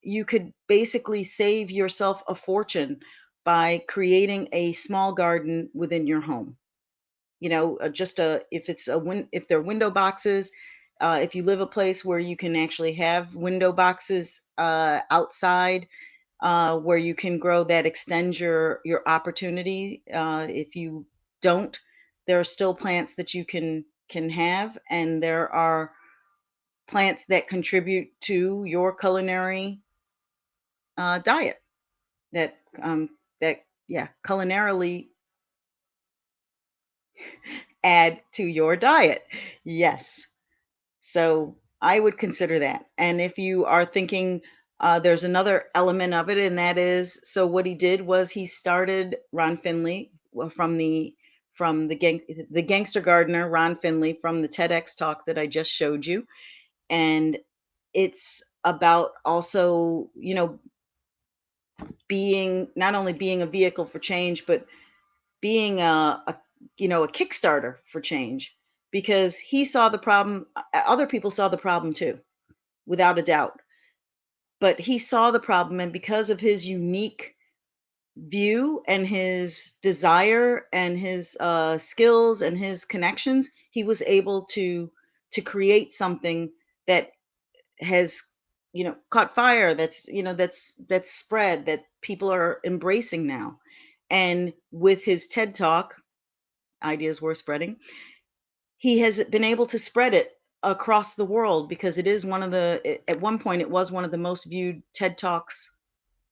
You could basically save yourself a fortune by creating a small garden within your home. Just if they're window boxes, if you live a place where you can actually have window boxes outside, where you can grow, that extends your opportunity. If you don't, there are still plants that you can have, and there are plants that contribute to your culinary diet, that culinarily add to your diet. Yes. So I would consider that. And if you are thinking, there's another element of it, and that is, so what he did was he started Ron Finley from the gangster gardener Ron Finley from the TEDx talk that I just showed you, and it's about also being, not only being a vehicle for change, but being a Kickstarter for change, because he saw the problem. Other people saw the problem too, without a doubt. But he saw the problem, and because of his unique view and his desire and his skills and his connections, he was able to create something that has, caught fire, that's, that's spread, that people are embracing now. And with his TED Talk, Ideas Worth Spreading, he has been able to spread it across the world because it is one of the, at one point, it was one of the most viewed TED Talks.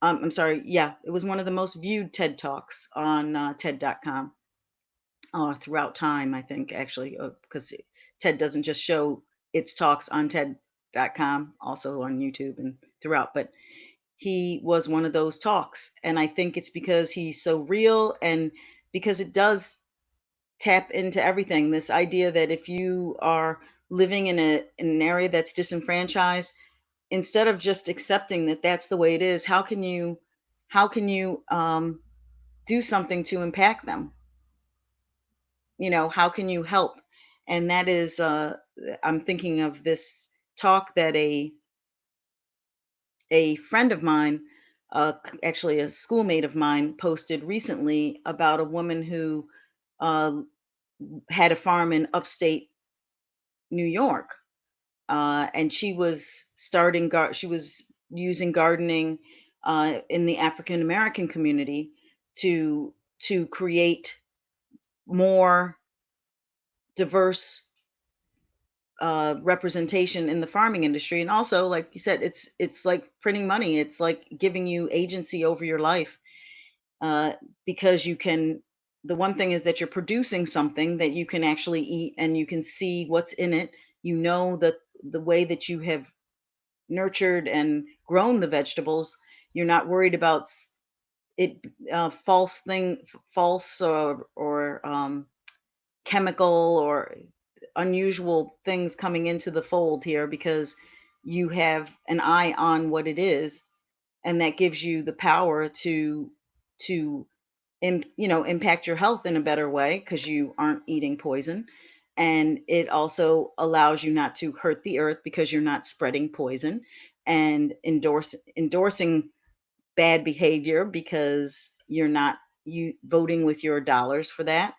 I'm sorry. Yeah, it was one of the most viewed TED Talks on TED.com throughout time, I think, actually, because TED doesn't just show its talks on TED.com, also on YouTube and throughout, but he was one of those talks. And I think it's because he's so real and because it does tap into everything. This idea that if you are living in an area that's disenfranchised, instead of just accepting that that's the way it is, how can you do something to impact them? How can you help? And that is, I'm thinking of this talk that a friend of mine, actually a schoolmate of mine, posted recently about a woman who uh, had a farm in upstate New York, and she was she was using gardening in the African American community to create more diverse representation in the farming industry. And also, like you said, it's like printing money. It's like giving you agency over your life, uh, because you can. The one thing is that you're producing something that you can actually eat, and you can see what's in it. The way that you have nurtured and grown the vegetables. You're not worried about it, false or chemical or unusual things coming into the fold here, because you have an eye on what it is, and that gives you the power to impact your health in a better way because you aren't eating poison. And it also allows you not to hurt the earth because you're not spreading poison and endorsing bad behavior because you're not you voting with your dollars for that.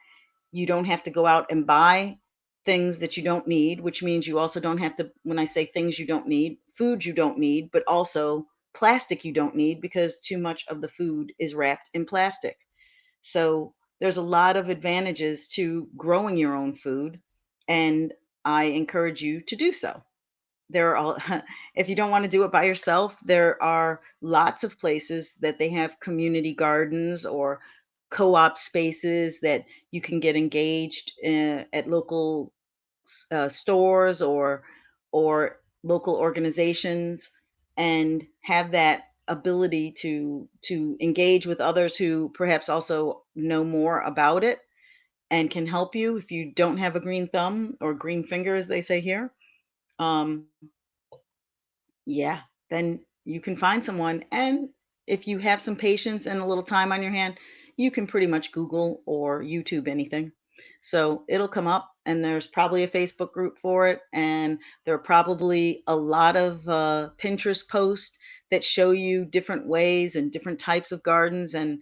You don't have to go out and buy things that you don't need, which means you also don't have to, when I say things you don't need, food you don't need, but also plastic you don't need, because too much of the food is wrapped in plastic. So there's a lot of advantages to growing your own food, and I encourage you to do so. There are all, if you don't want to do it by yourself, there are lots of places that they have community gardens or co-op spaces that you can get engaged at local stores or local organizations, and have that ability to engage with others who perhaps also know more about it and can help you if you don't have a green thumb or green finger, as they say here. Um, yeah, then you can find someone. And if you have some patience and a little time on your hand, you can pretty much Google or YouTube anything. So it'll come up, and there's probably a Facebook group for it. And there are probably a lot of Pinterest posts that show you different ways and different types of gardens and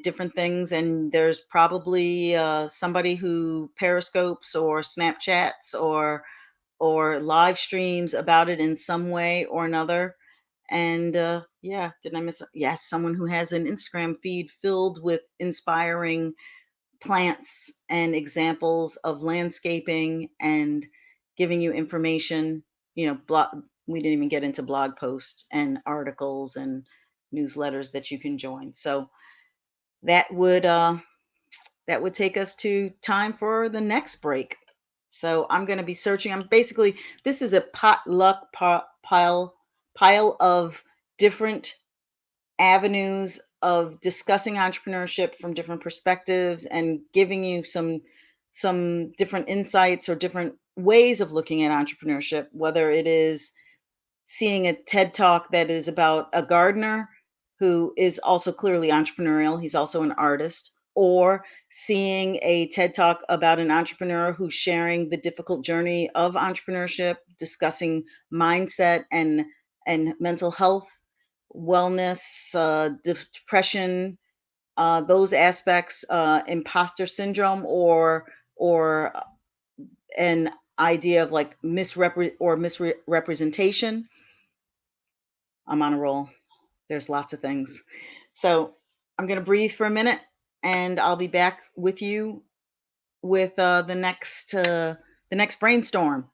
different things. And there's probably somebody who periscopes or Snapchats or live streams about it in some way or another. And yeah, did I miss? Yes, someone who has an Instagram feed filled with inspiring plants and examples of landscaping and giving you information. We didn't even get into blog posts and articles and newsletters that you can join. So that would take us to time for the next break. So I'm going to be searching. This is a potluck pile of different avenues of discussing entrepreneurship from different perspectives and giving you some different insights or different ways of looking at entrepreneurship, whether it is seeing a TED talk that is about a gardener who is also clearly entrepreneurial, he's also an artist, or seeing a TED talk about an entrepreneur who's sharing the difficult journey of entrepreneurship, discussing mindset and mental health, wellness, depression, those aspects, imposter syndrome, or an idea of like misrepresentation. I'm on a roll. There's lots of things. So I'm going to breathe for a minute, and I'll be back with you with the next brainstorm.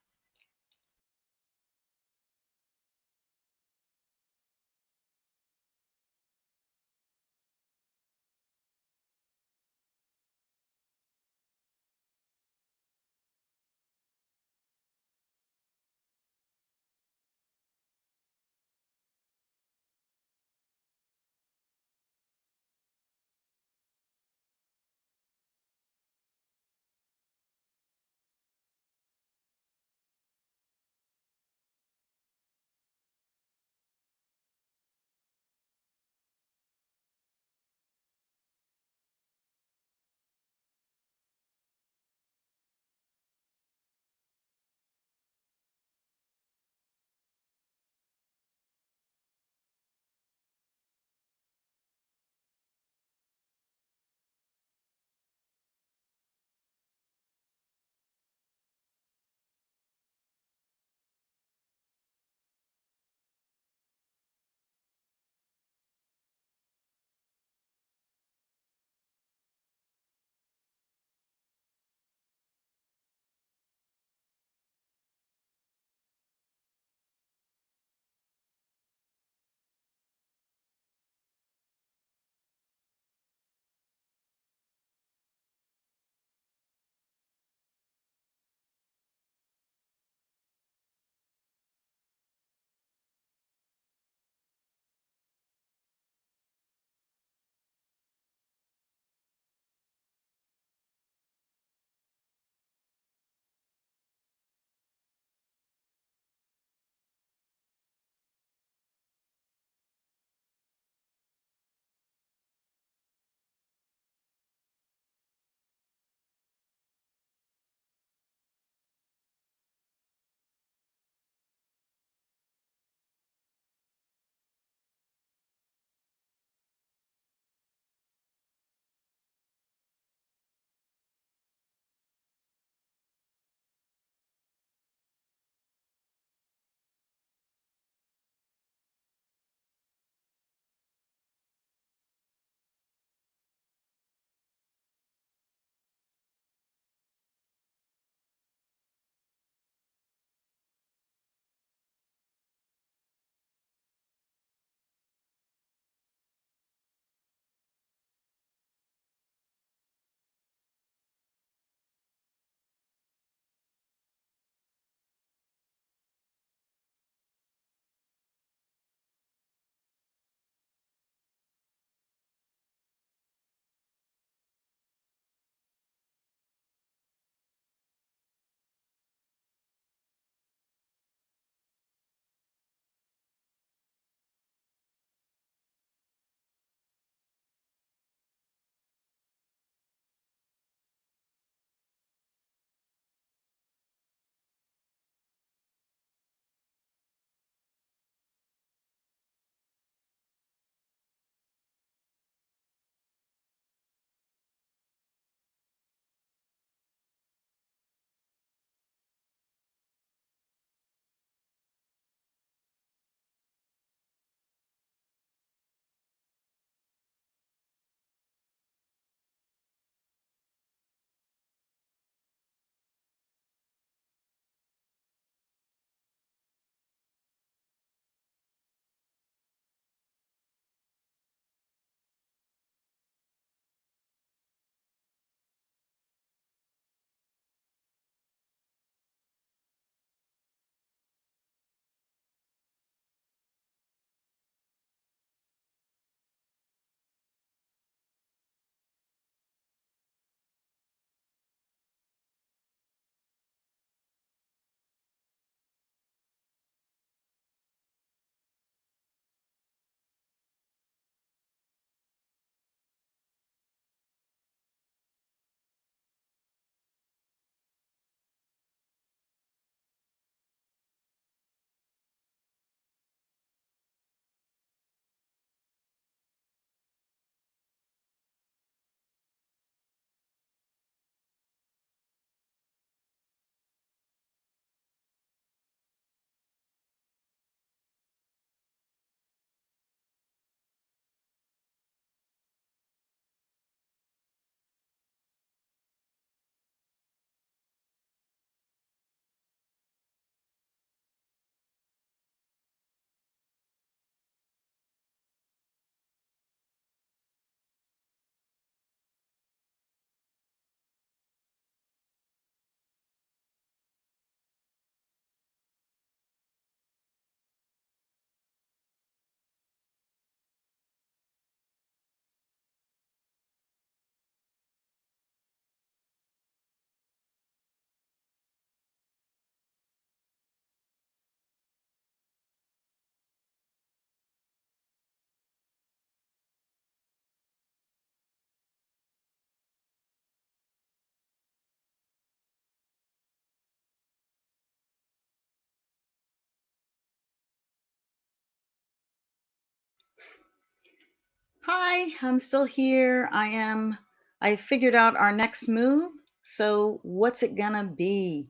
Hi, I'm still here. I figured out our next move. So what's it gonna be?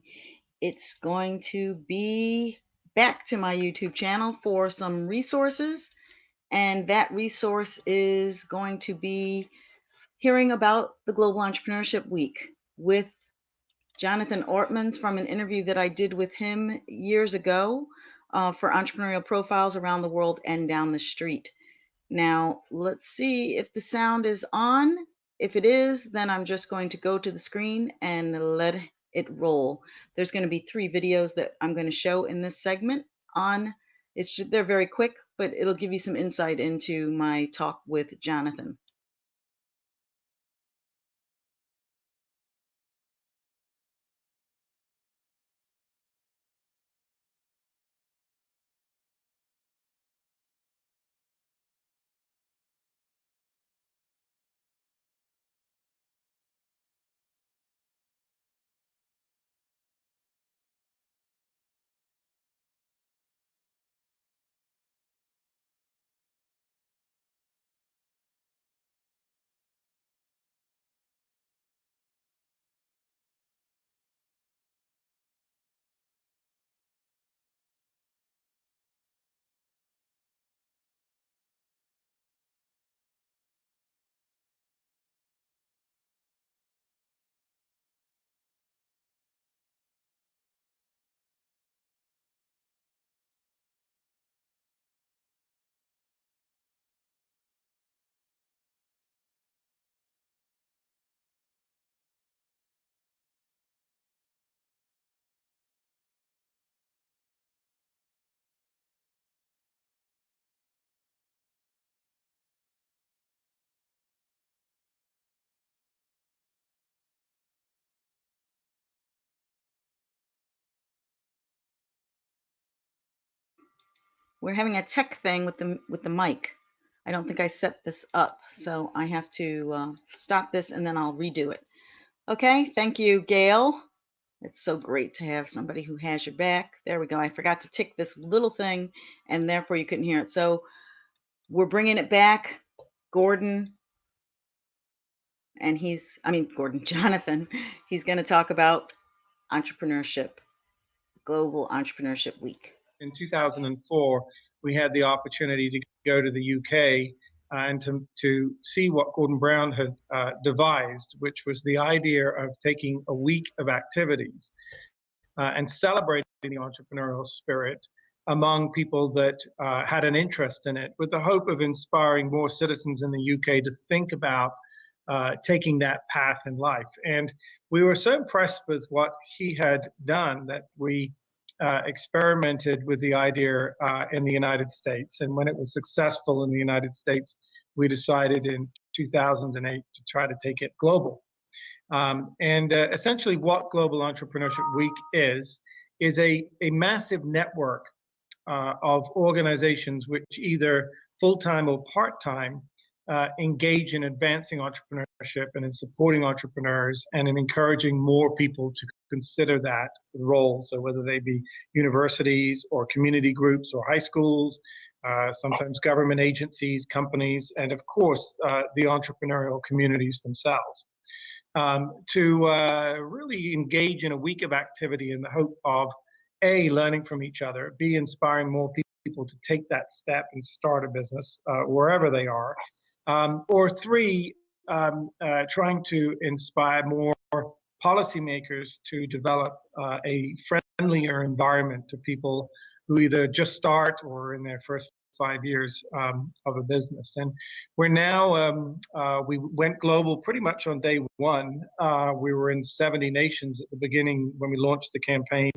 It's going to be back to my YouTube channel for some resources. And that resource is going to be hearing about the Global Entrepreneurship Week with Jonathan Ortmans from an interview that I did with him years ago for entrepreneurial profiles around the world and down the street. Now, let's see if the sound is on. If it is, then I'm just going to go to the screen and let it roll. There's going to be 3 videos that I'm going to show in this segment on. They're very quick, but it'll give you some insight into my talk with Jonathan. We're having a tech thing with the mic. I don't think I set this up, so I have to stop this and then I'll redo it. Okay, thank you, Gail. It's so great to have somebody who has your back. There we go. I forgot to tick this little thing, and therefore you couldn't hear it. So we're bringing it back. Gordon, Jonathan, he's going to talk about entrepreneurship, Global Entrepreneurship Week. In 2004, we had the opportunity to go to the UK and to see what Gordon Brown had devised, which was the idea of taking a week of activities and celebrating the entrepreneurial spirit among people that had an interest in it, with the hope of inspiring more citizens in the UK to think about taking that path in life. And we were so impressed with what he had done that we experimented with the idea in the United States. And when it was successful in the United States, we decided in 2008 to try to take it global. Essentially what Global Entrepreneurship Week is a massive network of organizations which either full-time or part-time engage in advancing entrepreneurship and in supporting entrepreneurs and in encouraging more people to consider that role. So whether they be universities or community groups or high schools, sometimes government agencies, companies, and of course, the entrepreneurial communities themselves. To really engage in a week of activity in the hope of A, learning from each other, B, inspiring more people to take that step and start a business wherever they are, or 3, trying to inspire more policymakers to develop a friendlier environment to people who either just start or in their first 5 years of a business. And we're now, we went global pretty much on day 1. We were in 70 nations at the beginning when we launched the campaign.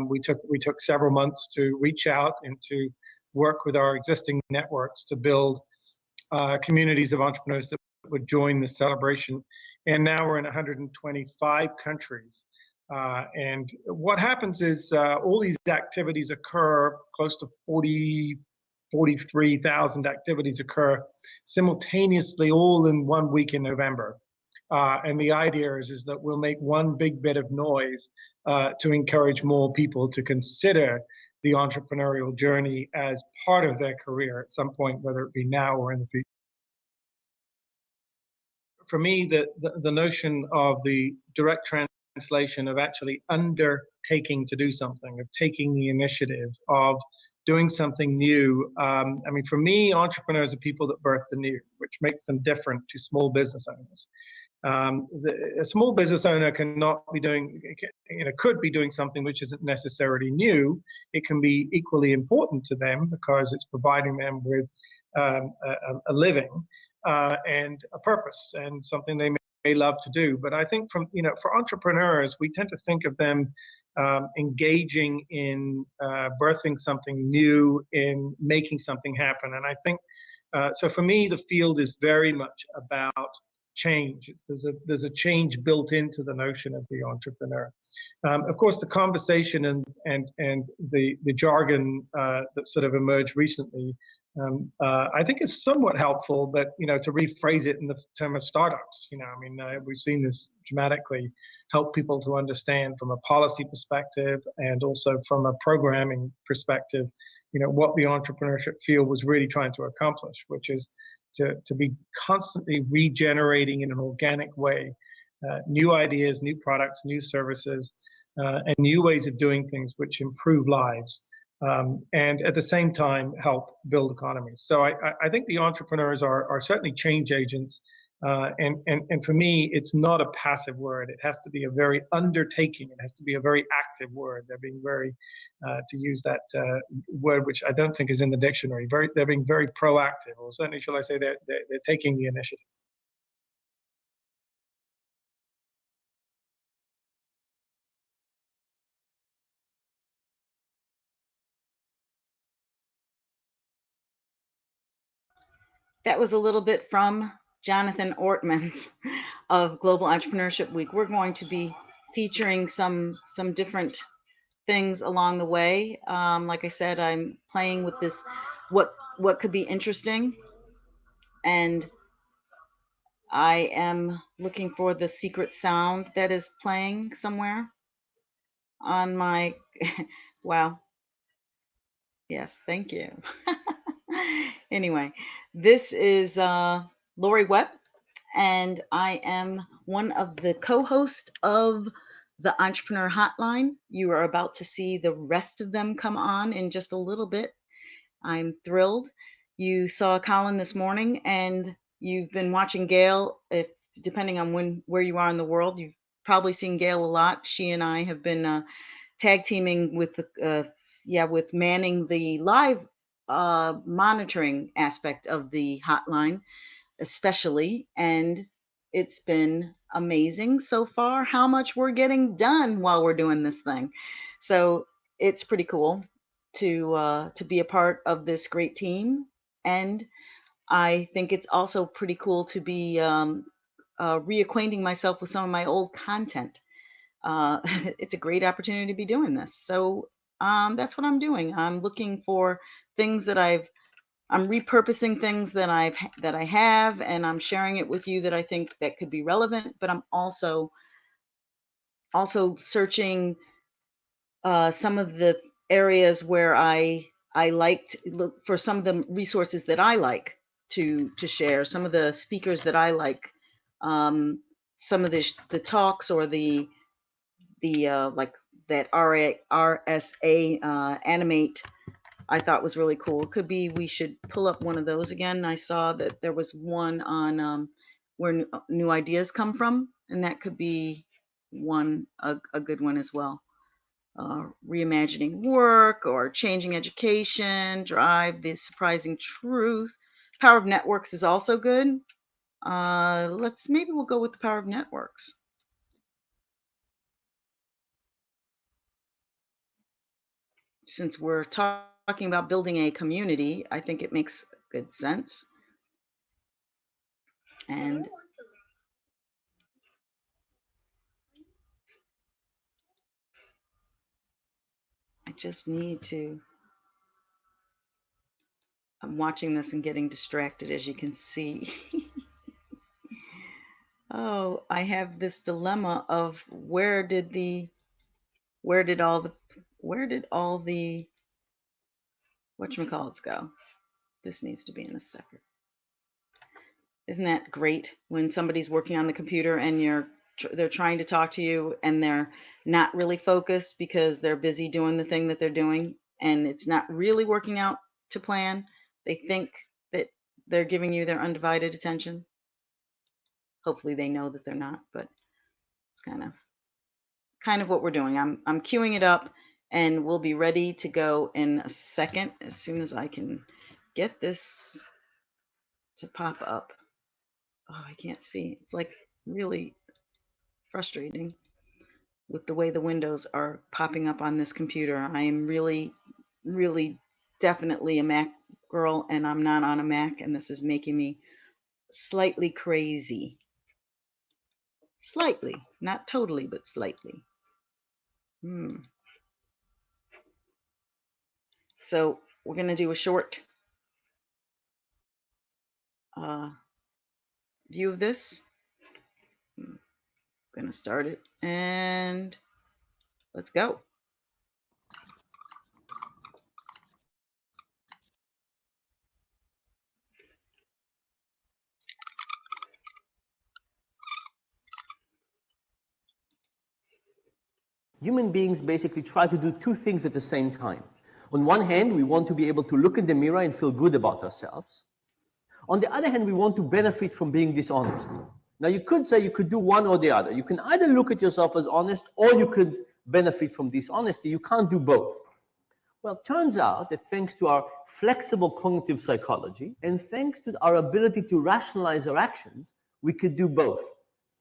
We took several months to reach out and to work with our existing networks to build communities of entrepreneurs that would join the celebration. And now we're in 125 countries. And what happens is all these activities occur, close to 43,000 activities occur simultaneously all in 1 week in November. And the idea is that we'll make one big bit of noise to encourage more people to consider the entrepreneurial journey as part of their career at some point, whether it be now or in the future. for me, the notion of the direct translation of actually undertaking to do something, of taking the initiative, of doing something new. I mean, for me, entrepreneurs are people that birth the new, which makes them different to small business owners. A small business owner cannot be doing, could be doing something which isn't necessarily new. It can be equally important to them because it's providing them with a living and a purpose and something they may love to do. But I think for entrepreneurs, we tend to think of them engaging in birthing something new, in making something happen. And I think, so for me, the field is very much about change. There's a change built into the notion of the entrepreneur. Of course, the conversation and the jargon that sort of emerged recently, I think is somewhat helpful, but to rephrase it in the term of startups. I mean, we've seen this dramatically help people to understand from a policy perspective and also from a programming perspective, what the entrepreneurship field was really trying to accomplish, which is to be constantly regenerating in an organic way new ideas, new products, new services, and new ways of doing things which improve lives, and at the same time help build economies. So I think the entrepreneurs are certainly change agents, and for me, it's not a passive word. It has to be a very undertaking. It has to be a very active word. They're being very, to use that word, which I don't think is in the dictionary. They're being very proactive, or certainly, shall I say, they're taking the initiative. That was a little bit from Jonathan Ortmans of Global Entrepreneurship Week. We're going to be featuring some different things along the way. Like I said, I'm playing with this, what could be interesting, and I am looking for the secret sound that is playing somewhere on my wow. Yes, thank you. Anyway, this is Lori Webb, and I am one of the co-hosts of the Entrepreneur Hotline. You are about to see the rest of them come on in just a little bit. I'm thrilled. You saw Colin this morning, and you've been watching Gail. If depending on where you are in the world, you've probably seen Gail a lot. She and I have been tag teaming with with manning the live monitoring aspect of the hotline, especially, and it's been amazing so far how much we're getting done while we're doing this thing. So it's pretty cool to be a part of this great team, and I think it's also pretty cool to be reacquainting myself with some of my old content. It's a great opportunity to be doing this. So that's what I'm doing. I'm looking for things that I'm repurposing things that I have, and I'm sharing it with you that I think that could be relevant. But I'm also searching some of the areas where I liked look for some of the resources that I like to share. Some of the speakers that I like. Some of the talks or the like that RSA animate, I thought was really cool. It could be we should pull up one of those again. I saw that there was one on where new ideas come from, and that could be a good one as well. Reimagining work or changing education, drive the surprising truth. Power of networks is also good. Maybe we'll go with the power of networks. Since we're talking about building a community, I think it makes good sense. And I just need to, I'm watching this and getting distracted, as you can see. Oh, I have this dilemma of where did all the whatchamacallits go? This needs to be in a separate. Isn't that great when somebody's working on the computer and they're trying to talk to you and they're not really focused because they're busy doing the thing that they're doing and it's not really working out to plan. They think that they're giving you their undivided attention. Hopefully they know that they're not, but it's kind of what we're doing. I'm queuing it up and we'll be ready to go in a second as soon as I can get this to pop up. Oh, I can't see. It's like really frustrating with the way the windows are popping up on this computer. I am really, really definitely a Mac girl and I'm not on a Mac and this is making me slightly crazy. Slightly, not totally, but slightly. So we're going to do a short view of this. I'm going to start it and let's go. Human beings basically try to do two things at the same time. On one hand, we want to be able to look in the mirror and feel good about ourselves. On the other hand, we want to benefit from being dishonest. Now, you could say you could do one or the other. You can either look at yourself as honest or you could benefit from dishonesty. You can't do both. Well, it turns out that thanks to our flexible cognitive psychology and thanks to our ability to rationalize our actions, we could do both.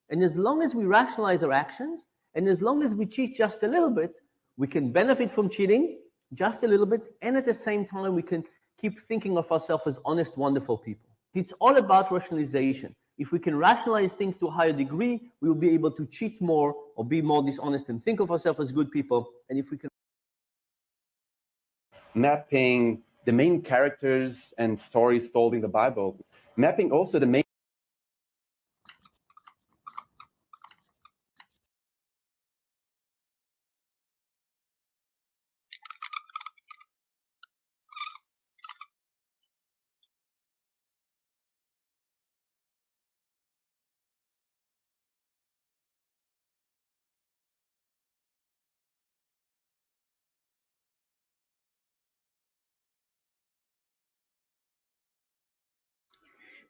And as long as we rationalize our actions, and as long as we cheat just a little bit, we can benefit from cheating just a little bit, and at the same time, we can keep thinking of ourselves as honest, wonderful people. It's all about rationalization. If we can rationalize things to a higher degree, we will be able to cheat more or be more dishonest and think of ourselves as good people. And if we can mapping the main characters and stories told in the Bible, mapping also the main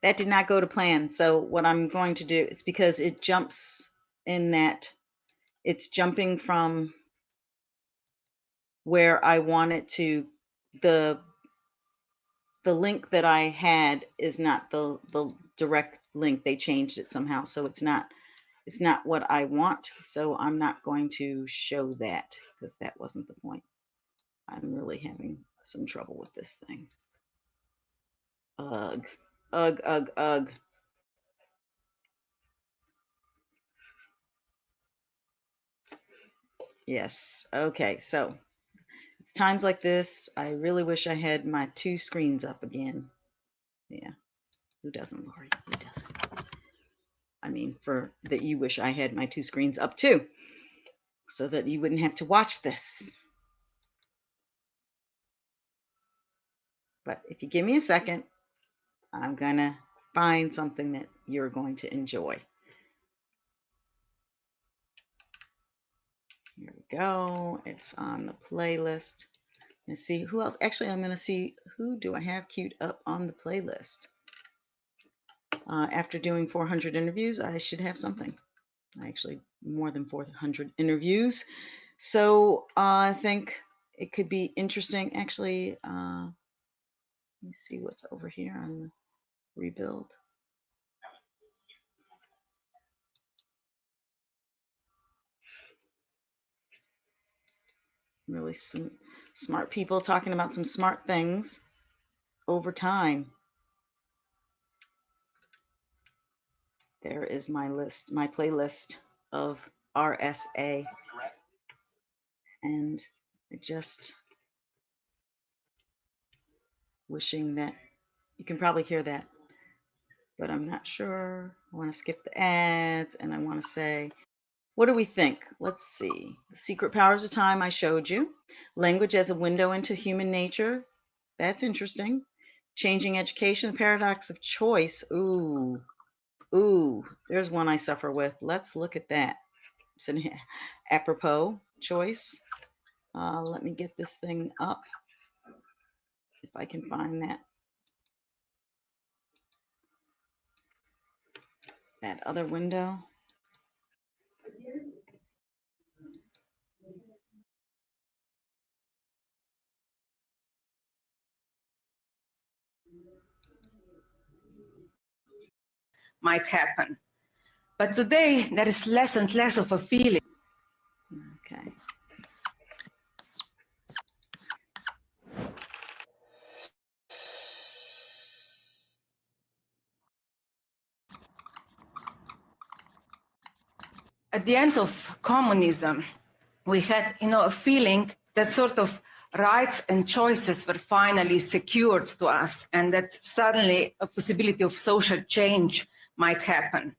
That did not go to plan. So what I'm going to do, it's because it jumps in that it's jumping from where I want it to the link that I had is not the direct link. They changed it somehow. So it's not what I want. So I'm not going to show that because that wasn't the point. I'm really having some trouble with this thing. Ugh. Ugh, ugh, ugh. Yes. Okay. So it's times like this. I really wish I had my two screens up again. Yeah. Who doesn't, Lori? Who doesn't? I mean, for that you wish I had my two screens up too, so that you wouldn't have to watch this. But if you give me a second, I'm gonna find something that you're going to enjoy. Here we go. It's on the playlist. Let's see who else. Actually, I'm going to see who do I have queued up on the playlist. After doing 400 interviews, I should have something. Actually, more than 400 interviews. So I think it could be interesting. Actually, let me see what's over here on the rebuild. Really some smart people talking about some smart things over time. There is my list, my playlist of RSA. And just wishing that you can probably hear that, but I'm not sure. I want to skip the ads and I want to say, what do we think? Let's see. The Secret Powers of Time I showed you. Language as a window into human nature. That's interesting. Changing education, the paradox of choice. Ooh, there's one I suffer with. Let's look at that. It's an apropos choice. Let me get this thing up if I can find that other window. Might happen. But today, there is less and less of a feeling. Okay. At the end of communism, we had, a feeling that sort of rights and choices were finally secured to us, and that suddenly a possibility of social change might happen.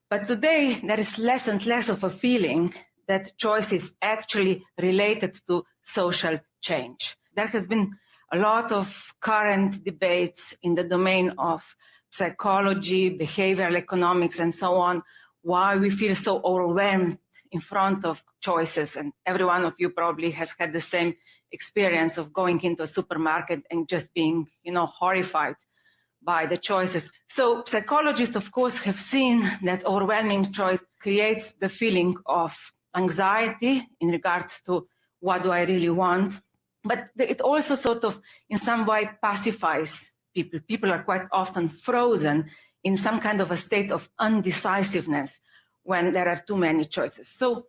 But today, there is less and less of a feeling that choice is actually related to social change. There has been a lot of current debates in the domain of psychology, behavioral economics, and so on, why we feel so overwhelmed in front of choices. And every one of you probably has had the same experience of going into a supermarket and just being, horrified by the choices. So psychologists, of course, have seen that overwhelming choice creates the feeling of anxiety in regard to what do I really want. But it also sort of, in some way, pacifies people. People are quite often frozen in some kind of a state of undecisiveness when there are too many choices. So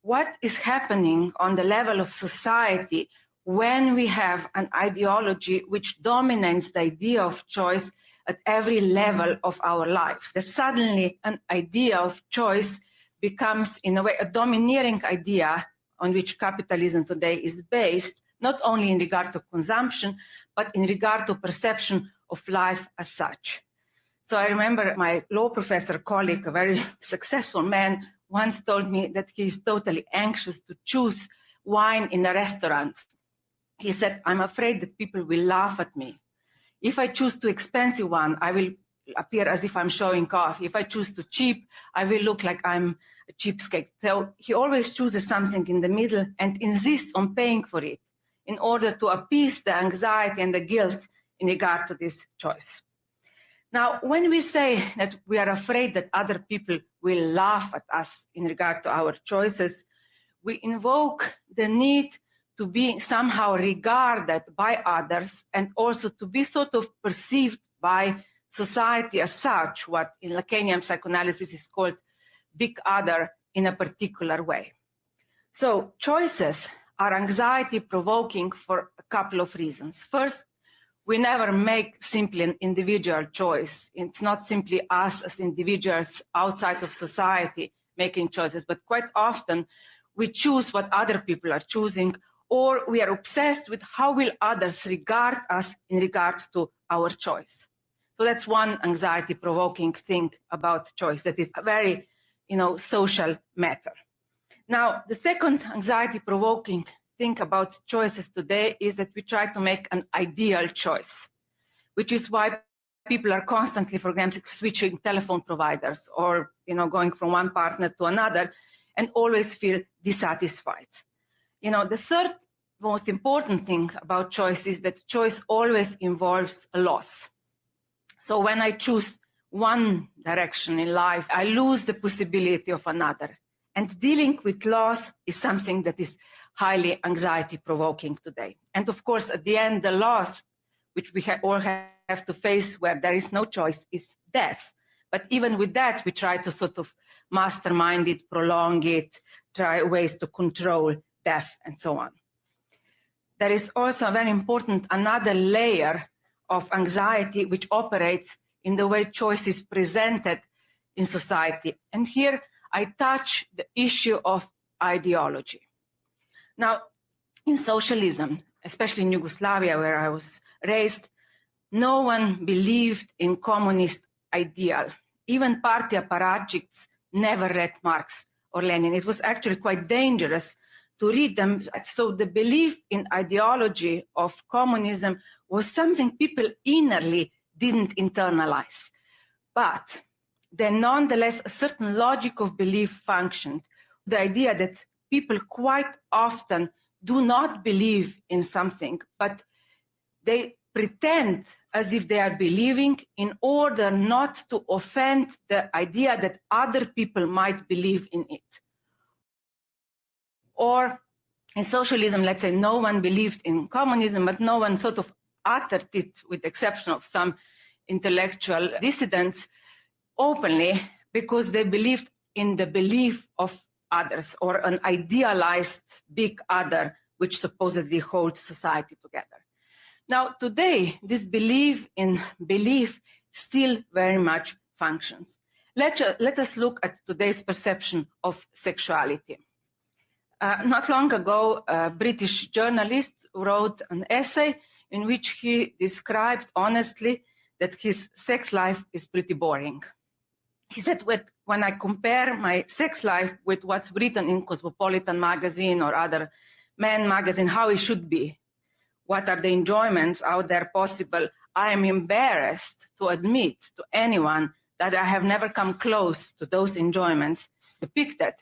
what is happening on the level of society when we have an ideology which dominates the idea of choice at every level of our lives? That suddenly an idea of choice becomes, in a way, a domineering idea on which capitalism today is based, not only in regard to consumption, but in regard to perception of life as such. So I remember my law professor colleague, a very successful man, once told me that he's totally anxious to choose wine in a restaurant. He said, I'm afraid that people will laugh at me. If I choose too expensive one, I will appear as if I'm showing off. If I choose too cheap, I will look like I'm a cheapskate. So he always chooses something in the middle and insists on paying for it in order to appease the anxiety and the guilt in regard to this choice. Now, when we say that we are afraid that other people will laugh at us in regard to our choices, we invoke the need to be somehow regarded by others and also to be sort of perceived by society as such, what in Lacanian psychoanalysis is called big other in a particular way. So choices are anxiety provoking for a couple of reasons. First, we never make simply an individual choice. It's not simply us as individuals outside of society making choices, but quite often we choose what other people are choosing, or we are obsessed with how will others regard us in regard to our choice. So that's one anxiety provoking thing about choice, that is a very, social matter. Now, the second anxiety provoking thing about choices today is that we try to make an ideal choice, which is why people are constantly, for example, switching telephone providers or going from one partner to another and always feel dissatisfied. The third most important thing about choice is that choice always involves a loss. So when I choose one direction in life, I lose the possibility of another. And dealing with loss is something that is highly anxiety-provoking today. And of course, at the end, the loss, which we all have to face where there is no choice, is death. But even with that, we try to sort of mastermind it, prolong it, try ways to control death, and so on. There is also a very important another layer of anxiety which operates in the way choice is presented in society. And here I touch the issue of ideology. Now, in socialism, especially in Yugoslavia, where I was raised, no one believed in communist ideal. Even party apparatchiks never read Marx or Lenin. It was actually quite dangerous to read them. So the belief in ideology of communism was something people innerly didn't internalize. But then nonetheless, a certain logic of belief functioned. The idea that people quite often do not believe in something, but they pretend as if they are believing in order not to offend the idea that other people might believe in it. Or in socialism, let's say no one believed in communism, but no one sort of uttered it, with the exception of some intellectual dissidents, openly, because they believed in the belief of others, or an idealized big other, which supposedly holds society together. Now, today, this belief in belief still very much functions. Let us look at today's perception of sexuality. Not long ago, a British journalist wrote an essay in which he described honestly that his sex life is pretty boring. He said, when I compare my sex life with what's written in Cosmopolitan magazine or other men magazine, how it should be, what are the enjoyments out there possible, I am embarrassed to admit to anyone that I have never come close to those enjoyments depicted,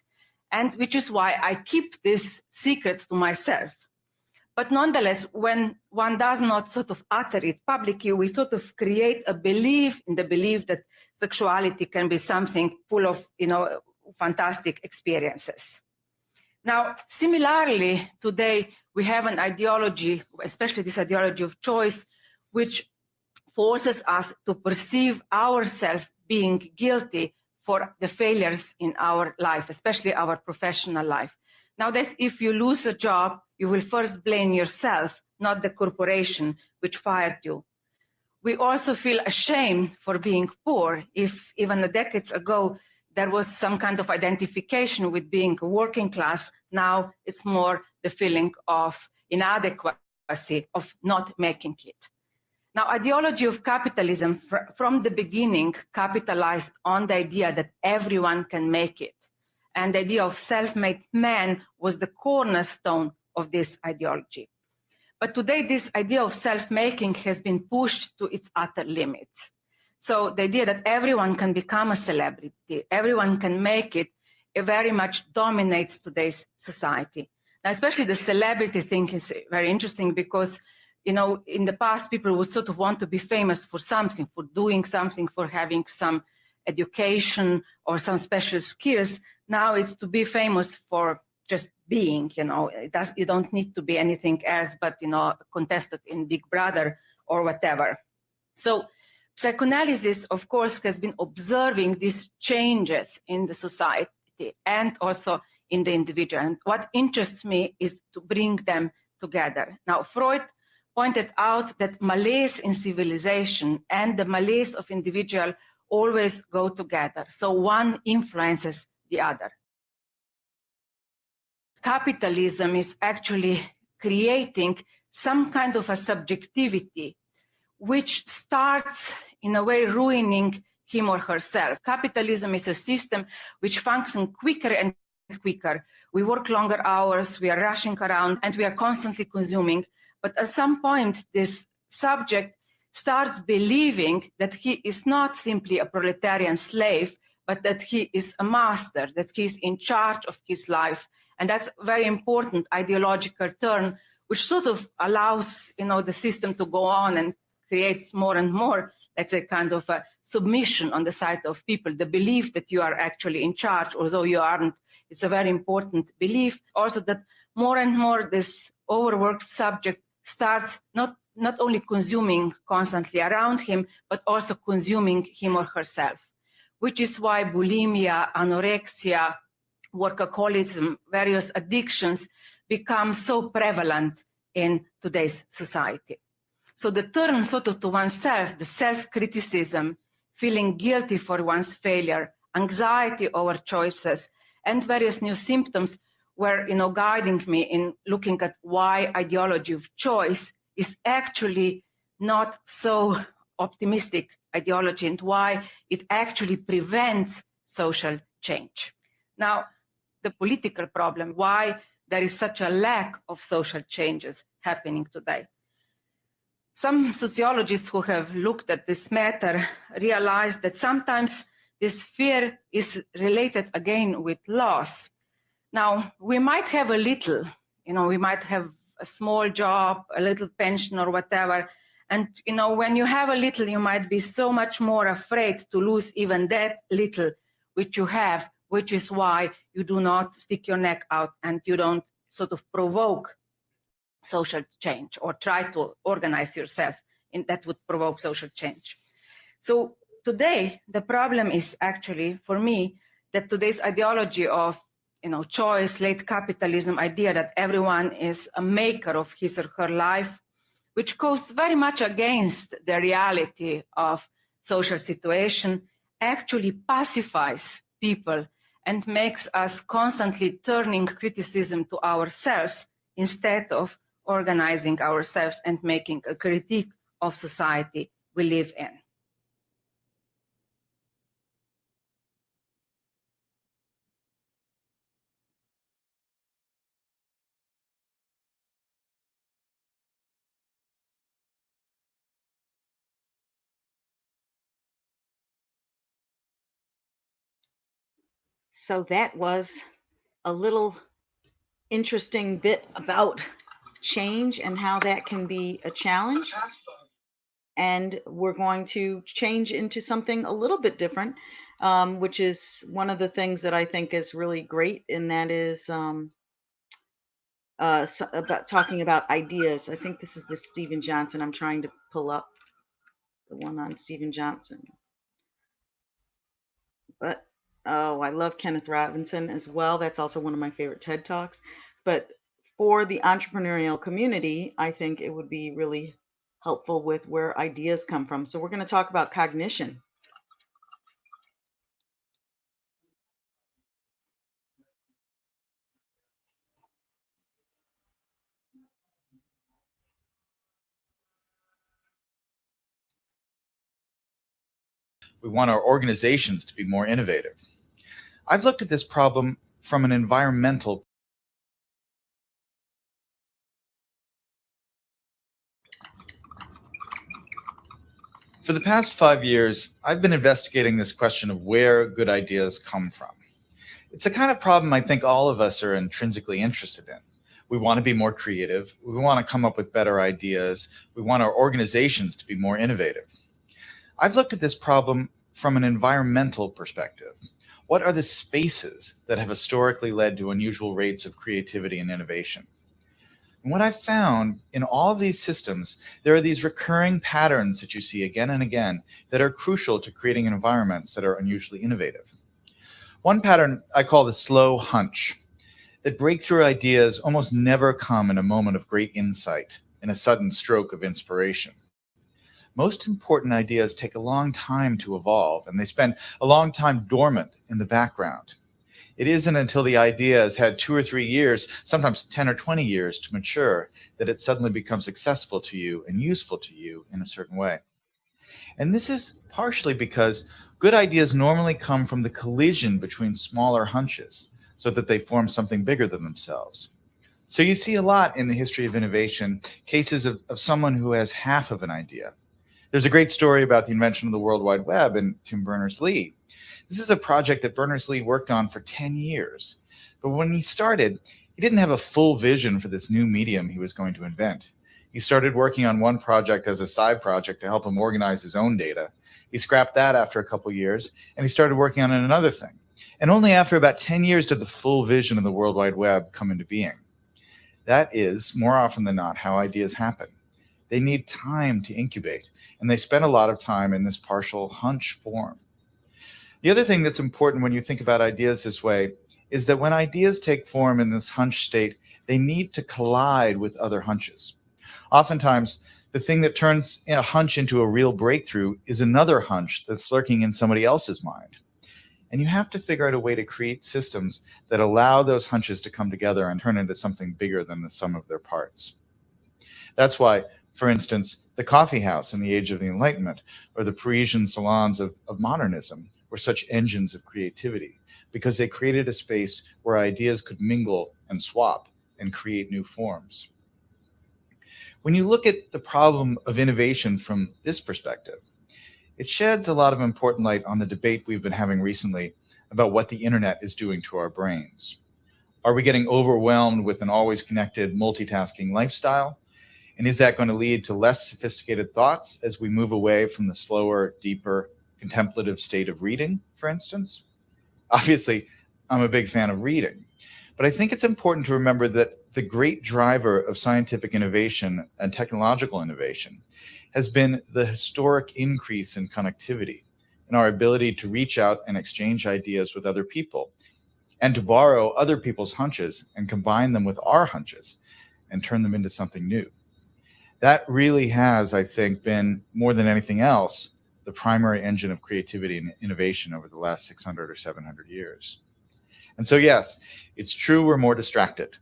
and which is why I keep this secret to myself. But nonetheless, when one does not sort of utter it publicly, we sort of create a belief in the belief that sexuality can be something full of, fantastic experiences. Now, similarly, today we have an ideology, especially this ideology of choice, which forces us to perceive ourselves being guilty for the failures in our life, especially our professional life. Nowadays, if you lose a job, you will first blame yourself, not the corporation which fired you. We also feel ashamed for being poor. If even decades ago there was some kind of identification with being a working class, now it's more the feeling of inadequacy, of not making it. Now, ideology of capitalism from the beginning capitalized on the idea that everyone can make it. And the idea of self-made man was the cornerstone of this ideology. But today, this idea of self-making has been pushed to its utter limits. So the idea that everyone can become a celebrity, everyone can make it, it very much dominates today's society. Now, especially the celebrity thing is very interesting because, in the past, people would sort of want to be famous for something, for doing something, for having some education or some special skills. Now it's to be famous for just being, you don't need to be anything else but, contested in Big Brother or whatever. So psychoanalysis, of course, has been observing these changes in the society and also in the individual. And what interests me is to bring them together. Now, Freud pointed out that malaise in civilization and the malaise of individual always go together. So one influences the other. Capitalism is actually creating some kind of a subjectivity which starts in a way ruining him or herself. Capitalism is a system which functions quicker and quicker. We work longer hours, we are rushing around, and we are constantly consuming. But at some point, this subject starts believing that he is not simply a proletarian slave, but that he is a master, that he is in charge of his life. And that's a very important ideological turn, which sort of allows, the system to go on and creates more and more, let's say, kind of a submission on the side of people. The belief that you are actually in charge, although you aren't, it's a very important belief. Also that more and more this overworked subject starts not only consuming constantly around him, but also consuming him or herself, which is why bulimia, anorexia, workaholism, various addictions become so prevalent in today's society. So the turn sort of to oneself, the self-criticism, feeling guilty for one's failure, anxiety over choices, and various new symptoms were, guiding me in looking at why ideology of choice is actually not so optimistic ideology and why it actually prevents social change. Now, the political problem, why there is such a lack of social changes happening today. Some sociologists who have looked at this matter realize that sometimes this fear is related again with loss. Now, we might have a little, we might have a small job, a little pension or whatever. And, when you have a little, you might be so much more afraid to lose even that little which you have, which is why you do not stick your neck out and you don't sort of provoke social change or try to organize yourself that would provoke social change. So today, the problem is actually, for me, that today's ideology of choice, late capitalism idea that everyone is a maker of his or her life, which goes very much against the reality of social situation, actually pacifies people and makes us constantly turning criticism to ourselves instead of organizing ourselves and making a critique of society we live in. So that was a little interesting bit about change and how that can be a challenge. And we're going to change into something a little bit different, which is one of the things that I think is really great, and that is about talking about ideas. I think this is the Stephen Johnson. I'm trying to pull up the one on Stephen Johnson. But oh, I love Kenneth Robinson as well. That's also one of my favorite TED Talks. But for the entrepreneurial community, I think it would be really helpful with where ideas come from. So we're going to talk about cognition. We want our organizations to be more innovative. I've looked at this problem from an environmental For the past 5 years, I've been investigating this question of where good ideas come from. It's the kind of problem I think all of us are intrinsically interested in. We want to be more creative. We want to come up with better ideas. We want our organizations to be more innovative. I've looked at this problem from an environmental perspective. What are the spaces that have historically led to unusual rates of creativity and innovation? And what I've found in all of these systems, there are these recurring patterns that you see again and again that are crucial to creating environments that are unusually innovative. One pattern I call the slow hunch, that breakthrough ideas almost never come in a moment of great insight, in a sudden stroke of inspiration. Most important ideas take a long time to evolve, and they spend a long time dormant in the background. It isn't until the idea has had 2 or 3 years, sometimes 10 or 20 years to mature, that it suddenly becomes accessible to you and useful to you in a certain way. And this is partially because good ideas normally come from the collision between smaller hunches so that they form something bigger than themselves. So you see a lot in the history of innovation, cases of someone who has half of an idea. There's a great story about the invention of the World Wide Web and Tim Berners-Lee. This is a project that Berners-Lee worked on for 10 years. But when he started, he didn't have a full vision for this new medium he was going to invent. He started working on one project as a side project to help him organize his own data. He scrapped that after a couple years, and he started working on another thing. And only after about 10 years did the full vision of the World Wide Web come into being. That is, more often than not, how ideas happen. They need time to incubate, and they spend a lot of time in this partial hunch form. The other thing that's important when you think about ideas this way is that when ideas take form in this hunch state, they need to collide with other hunches. Oftentimes, the thing that turns a hunch into a real breakthrough is another hunch that's lurking in somebody else's mind. And you have to figure out a way to create systems that allow those hunches to come together and turn into something bigger than the sum of their parts. That's why, for instance, the coffee house in the Age of the Enlightenment or the Parisian salons of modernism were such engines of creativity, because they created a space where ideas could mingle and swap and create new forms. When you look at the problem of innovation from this perspective, it sheds a lot of important light on the debate we've been having recently about what the internet is doing to our brains. Are we getting overwhelmed with an always connected, multitasking lifestyle? And is that going to lead to less sophisticated thoughts as we move away from the slower, deeper, contemplative state of reading, for instance? Obviously, I'm a big fan of reading, but I think it's important to remember that the great driver of scientific innovation and technological innovation has been the historic increase in connectivity and our ability to reach out and exchange ideas with other people, and to borrow other people's hunches and combine them with our hunches and turn them into something new. That really has, I think, been, more than anything else, the primary engine of creativity and innovation over the last 600 or 700 years. And so, yes, it's true we're more distracted.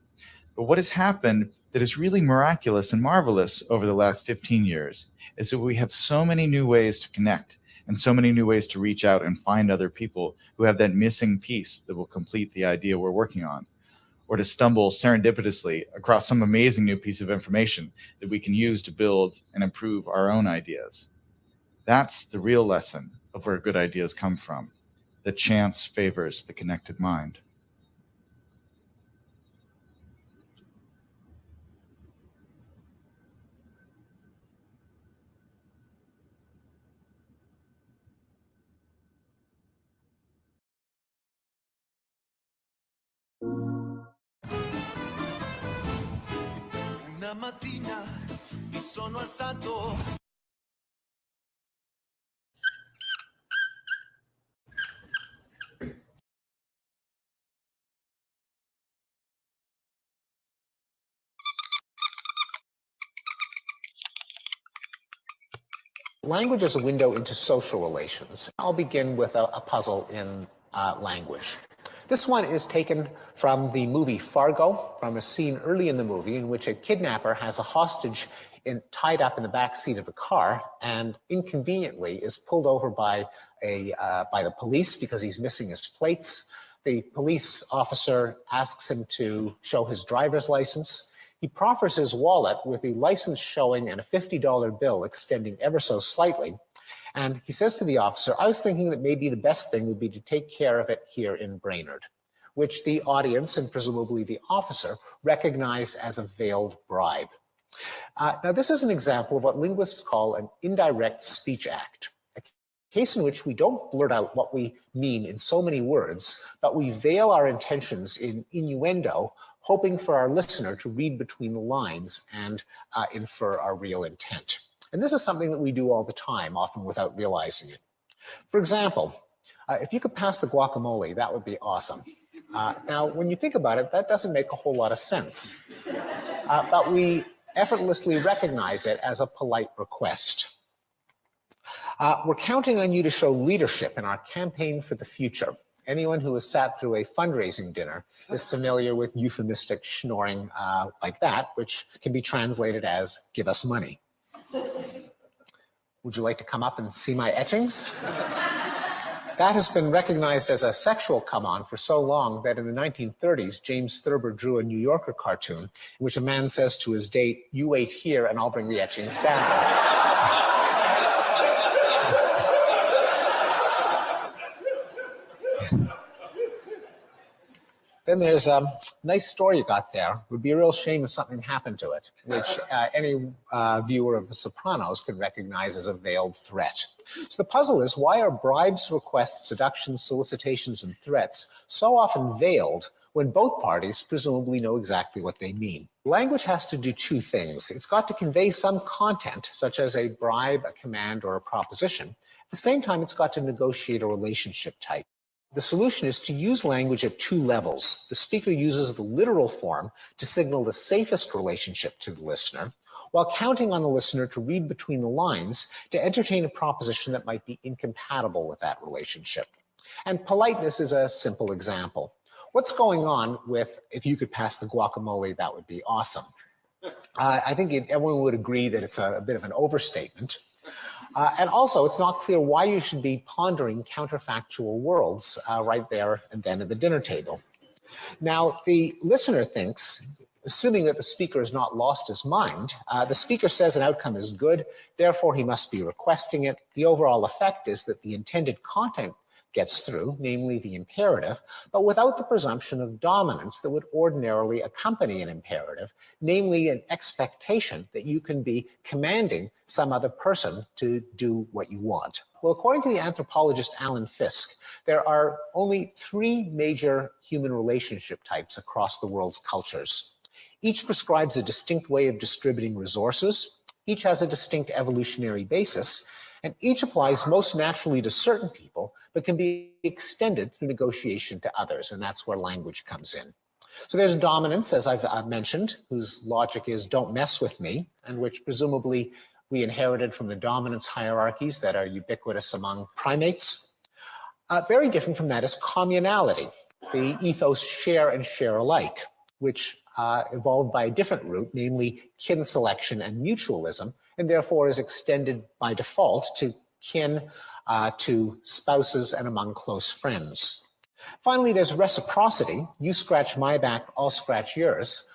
But what has happened that is really miraculous and marvelous over the last 15 years is that we have so many new ways to connect and so many new ways to reach out and find other people who have that missing piece that will complete the idea we're working on, or to stumble serendipitously across some amazing new piece of information that we can use to build and improve our own ideas. That's the real lesson of where good ideas come from, that chance favors the connected mind. Una mattina mi sono alzato. Language is a window into social relations. I'll begin with a puzzle in language. This one is taken from the movie Fargo, from a scene early in the movie in which a kidnapper has a hostage tied up in the back seat of a car and inconveniently is pulled over by the police because he's missing his plates. The police officer asks him to show his driver's license. He proffers his wallet with the license showing and a $50 bill extending ever so slightly. And he says to the officer, I was thinking that maybe the best thing would be to take care of it here in Brainerd, which the audience and presumably the officer recognize as a veiled bribe. Now, this is an example of what linguists call an indirect speech act, a case in which we don't blurt out what we mean in so many words, but we veil our intentions in innuendo, hoping for our listener to read between the lines and infer our real intent. And this is something that we do all the time, often without realizing it. For example, if you could pass the guacamole, that would be awesome. Now, when you think about it, that doesn't make a whole lot of sense. But we effortlessly recognize it as a polite request. We're counting on you to show leadership in our campaign for the future. Anyone who has sat through a fundraising dinner is familiar with euphemistic schnorring like that, which can be translated as, give us money. Would you like to come up and see my etchings? That has been recognized as a sexual come-on for so long that in the 1930s, James Thurber drew a New Yorker cartoon in which a man says to his date, you wait here and I'll bring the etchings down. Then there's a nice story you got there. It would be a real shame if something happened to it, which any viewer of The Sopranos could recognize as a veiled threat. So the puzzle is, why are bribes, requests, seductions, solicitations, and threats so often veiled when both parties presumably know exactly what they mean? Language has to do two things. It's got to convey some content, such as a bribe, a command, or a proposition. At the same time, it's got to negotiate a relationship type. The solution is to use language at two levels. The speaker uses the literal form to signal the safest relationship to the listener, while counting on the listener to read between the lines to entertain a proposition that might be incompatible with that relationship. And politeness is a simple example. What's going on with, if you could pass the guacamole, that would be awesome? I think everyone would agree that it's a bit of an overstatement. And also, it's not clear why you should be pondering counterfactual worlds right there and then at the dinner table. Now, the listener thinks, assuming that the speaker has not lost his mind, the speaker says an outcome is good, therefore he must be requesting it. The overall effect is that the intended content gets through, namely the imperative, but without the presumption of dominance that would ordinarily accompany an imperative, namely an expectation that you can be commanding some other person to do what you want. Well, according to the anthropologist Alan Fiske, there are only 3 major human relationship types across the world's cultures. Each prescribes a distinct way of distributing resources, each has a distinct evolutionary basis, and each applies most naturally to certain people, but can be extended through negotiation to others, and that's where language comes in. So there's dominance, as I've mentioned, whose logic is don't mess with me, and which presumably we inherited from the dominance hierarchies that are ubiquitous among primates. Very different from that is communality, the ethos share and share alike, which evolved by a different route, namely kin selection and mutualism, and therefore is extended by default to kin, to spouses, and among close friends. Finally, there's reciprocity. You scratch my back, I'll scratch yours,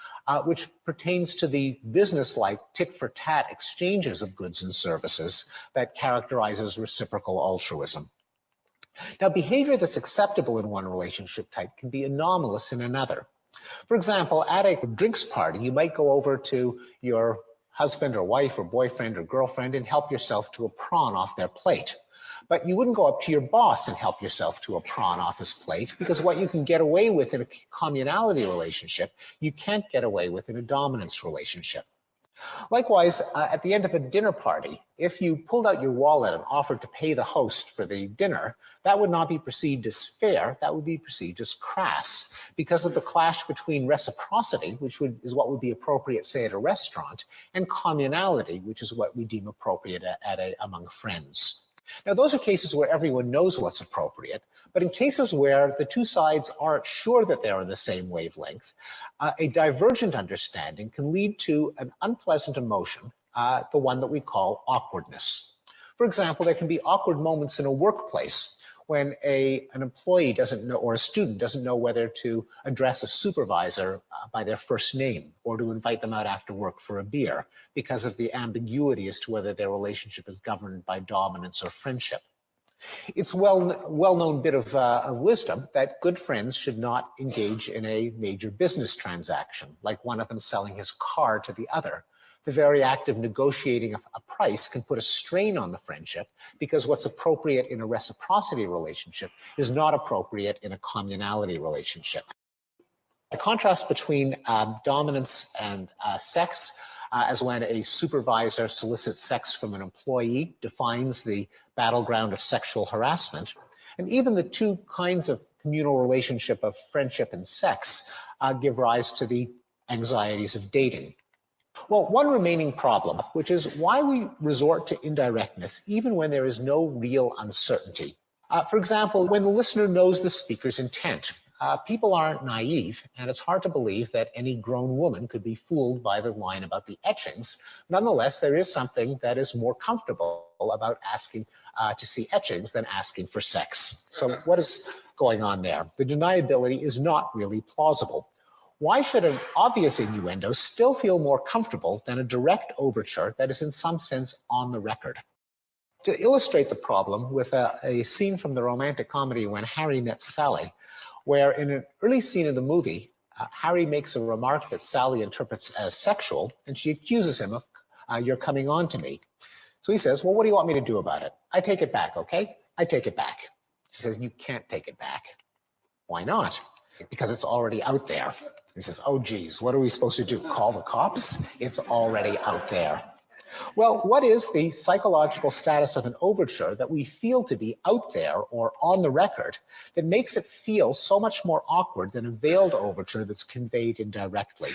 which pertains to the business-like tit-for-tat exchanges of goods and services that characterizes reciprocal altruism. Now, behavior that's acceptable in one relationship type can be anomalous in another. For example, at a drinks party, you might go over to your husband or wife or boyfriend or girlfriend and help yourself to a prawn off their plate. But you wouldn't go up to your boss and help yourself to a prawn off his plate, because what you can get away with in a communality relationship, you can't get away with in a dominance relationship. Likewise, at the end of a dinner party, if you pulled out your wallet and offered to pay the host for the dinner, that would not be perceived as fair, that would be perceived as crass, because of the clash between reciprocity, which is what would be appropriate, say, at a restaurant, and communality, which is what we deem appropriate among friends. Now, those are cases where everyone knows what's appropriate, but in cases where the two sides aren't sure that they're on the same wavelength, a divergent understanding can lead to an unpleasant emotion, the one that we call awkwardness. For example, there can be awkward moments in a workplace when an employee doesn't know, or a student doesn't know whether to address a supervisor by their first name or to invite them out after work for a beer because of the ambiguity as to whether their relationship is governed by dominance or friendship. It's well-known bit of wisdom that good friends should not engage in a major business transaction, like one of them selling his car to the other. The very act of negotiating a price can put a strain on the friendship, because what's appropriate in a reciprocity relationship is not appropriate in a communality relationship. The contrast between dominance and sex, as when a supervisor solicits sex from an employee, defines the battleground of sexual harassment. And even the two kinds of communal relationship of friendship and sex give rise to the anxieties of dating. Well, one remaining problem, which is why we resort to indirectness even when there is no real uncertainty. For example, when the listener knows the speaker's intent. People aren't naive, and it's hard to believe that any grown woman could be fooled by the line about the etchings. Nonetheless, there is something that is more comfortable about asking to see etchings than asking for sex. So what is going on there? The deniability is not really plausible. Why should an obvious innuendo still feel more comfortable than a direct overture that is in some sense on the record? To illustrate the problem with a scene from the romantic comedy When Harry Met Sally, where in an early scene of the movie, Harry makes a remark that Sally interprets as sexual, and she accuses him of, you're coming on to me. So he says, well, what do you want me to do about it? I take it back, okay? I take it back. She says, you can't take it back. Why not? Because it's already out there. He says, oh, geez, what are we supposed to do? Call the cops? It's already out there. Well, what is the psychological status of an overture that we feel to be out there or on the record that makes it feel so much more awkward than a veiled overture that's conveyed indirectly?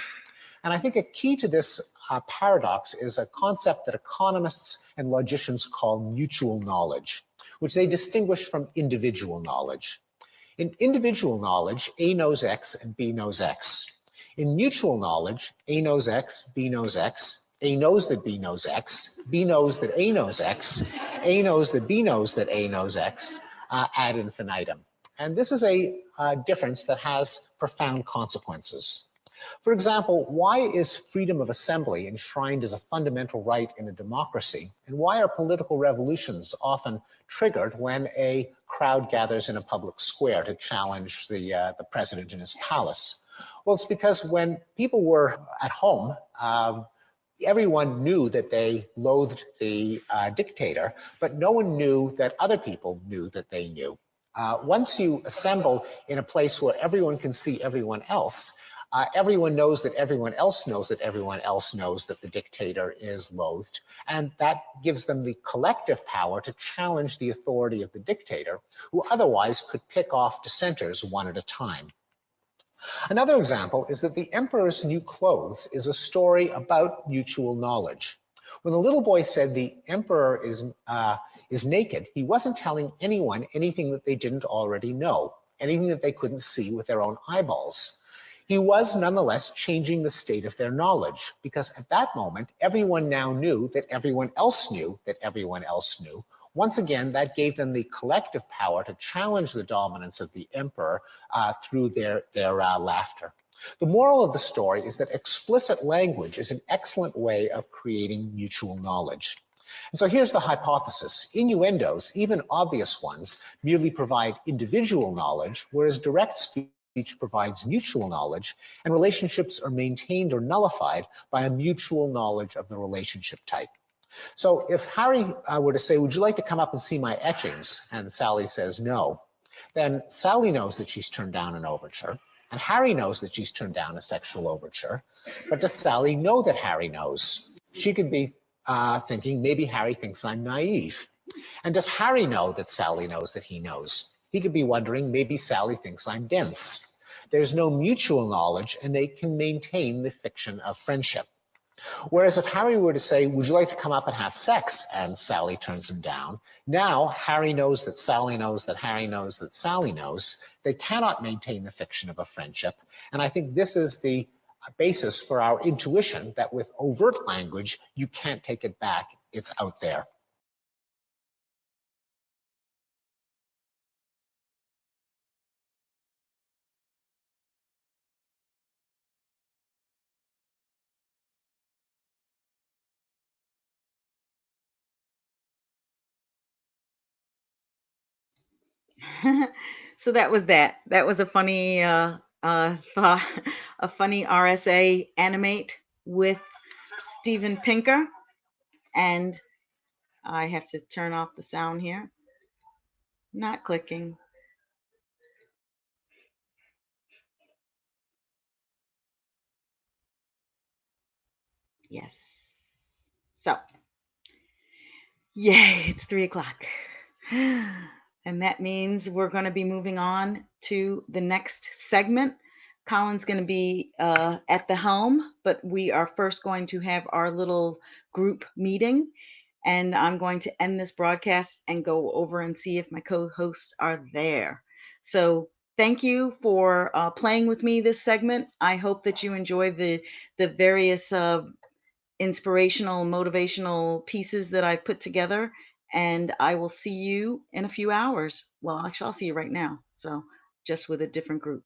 And I think a key to this paradox is a concept that economists and logicians call mutual knowledge, which they distinguish from individual knowledge. In individual knowledge, A knows X and B knows X. In mutual knowledge, A knows X, B knows X, A knows that B knows X, B knows that A knows X, A knows that B knows that A knows X, ad infinitum. And this is a difference that has profound consequences. For example, why is freedom of assembly enshrined as a fundamental right in a democracy? And why are political revolutions often triggered when a crowd gathers in a public square to challenge the president in his palace? Well, it's because when people were at home, everyone knew that they loathed the dictator, but no one knew that other people knew that they knew. Once you assemble in a place where everyone can see everyone else, everyone knows that everyone else knows that everyone else knows that the dictator is loathed, and that gives them the collective power to challenge the authority of the dictator, who otherwise could pick off dissenters one at a time. Another example is that the emperor's new clothes is a story about mutual knowledge. When the little boy said the emperor is naked, he wasn't telling anyone anything that they didn't already know, anything that they couldn't see with their own eyeballs. He was nonetheless changing the state of their knowledge, because at that moment, everyone now knew that everyone else knew that everyone else knew. Once again, that gave them the collective power to challenge the dominance of the emperor through their laughter. The moral of the story is that explicit language is an excellent way of creating mutual knowledge. And so here's the hypothesis. Innuendos, even obvious ones, merely provide individual knowledge, whereas direct speech provides mutual knowledge, and relationships are maintained or nullified by a mutual knowledge of the relationship type. So if Harry were to say, would you like to come up and see my etchings? And Sally says no. Then Sally knows that she's turned down an overture, and Harry knows that she's turned down a sexual overture. But does Sally know that Harry knows? She could be thinking, maybe Harry thinks I'm naive. And does Harry know that Sally knows that he knows? He could be wondering, maybe Sally thinks I'm dense. There's no mutual knowledge, and they can maintain the fiction of friendship. Whereas if Harry were to say, would you like to come up and have sex? And Sally turns him down. Now Harry knows that Sally knows that Harry knows that Sally knows. They cannot maintain the fiction of a friendship. And I think this is the basis for our intuition that with overt language, you can't take it back. It's out there. So that was that. That was a funny thought, a funny RSA animate with Steven Pinker. And I have to turn off the sound here. Not clicking. Yes. So, yay, it's 3:00. And that means we're going to be moving on to the next segment. Colin's going to be at the helm, but we are first going to have our little group meeting. And I'm going to end this broadcast and go over and see if my co-hosts are there. So thank you for playing with me this segment. I hope that you enjoy the various inspirational, motivational pieces that I put together. And I will see you in a few hours. Well, actually, I'll see you right now. So just with a different group.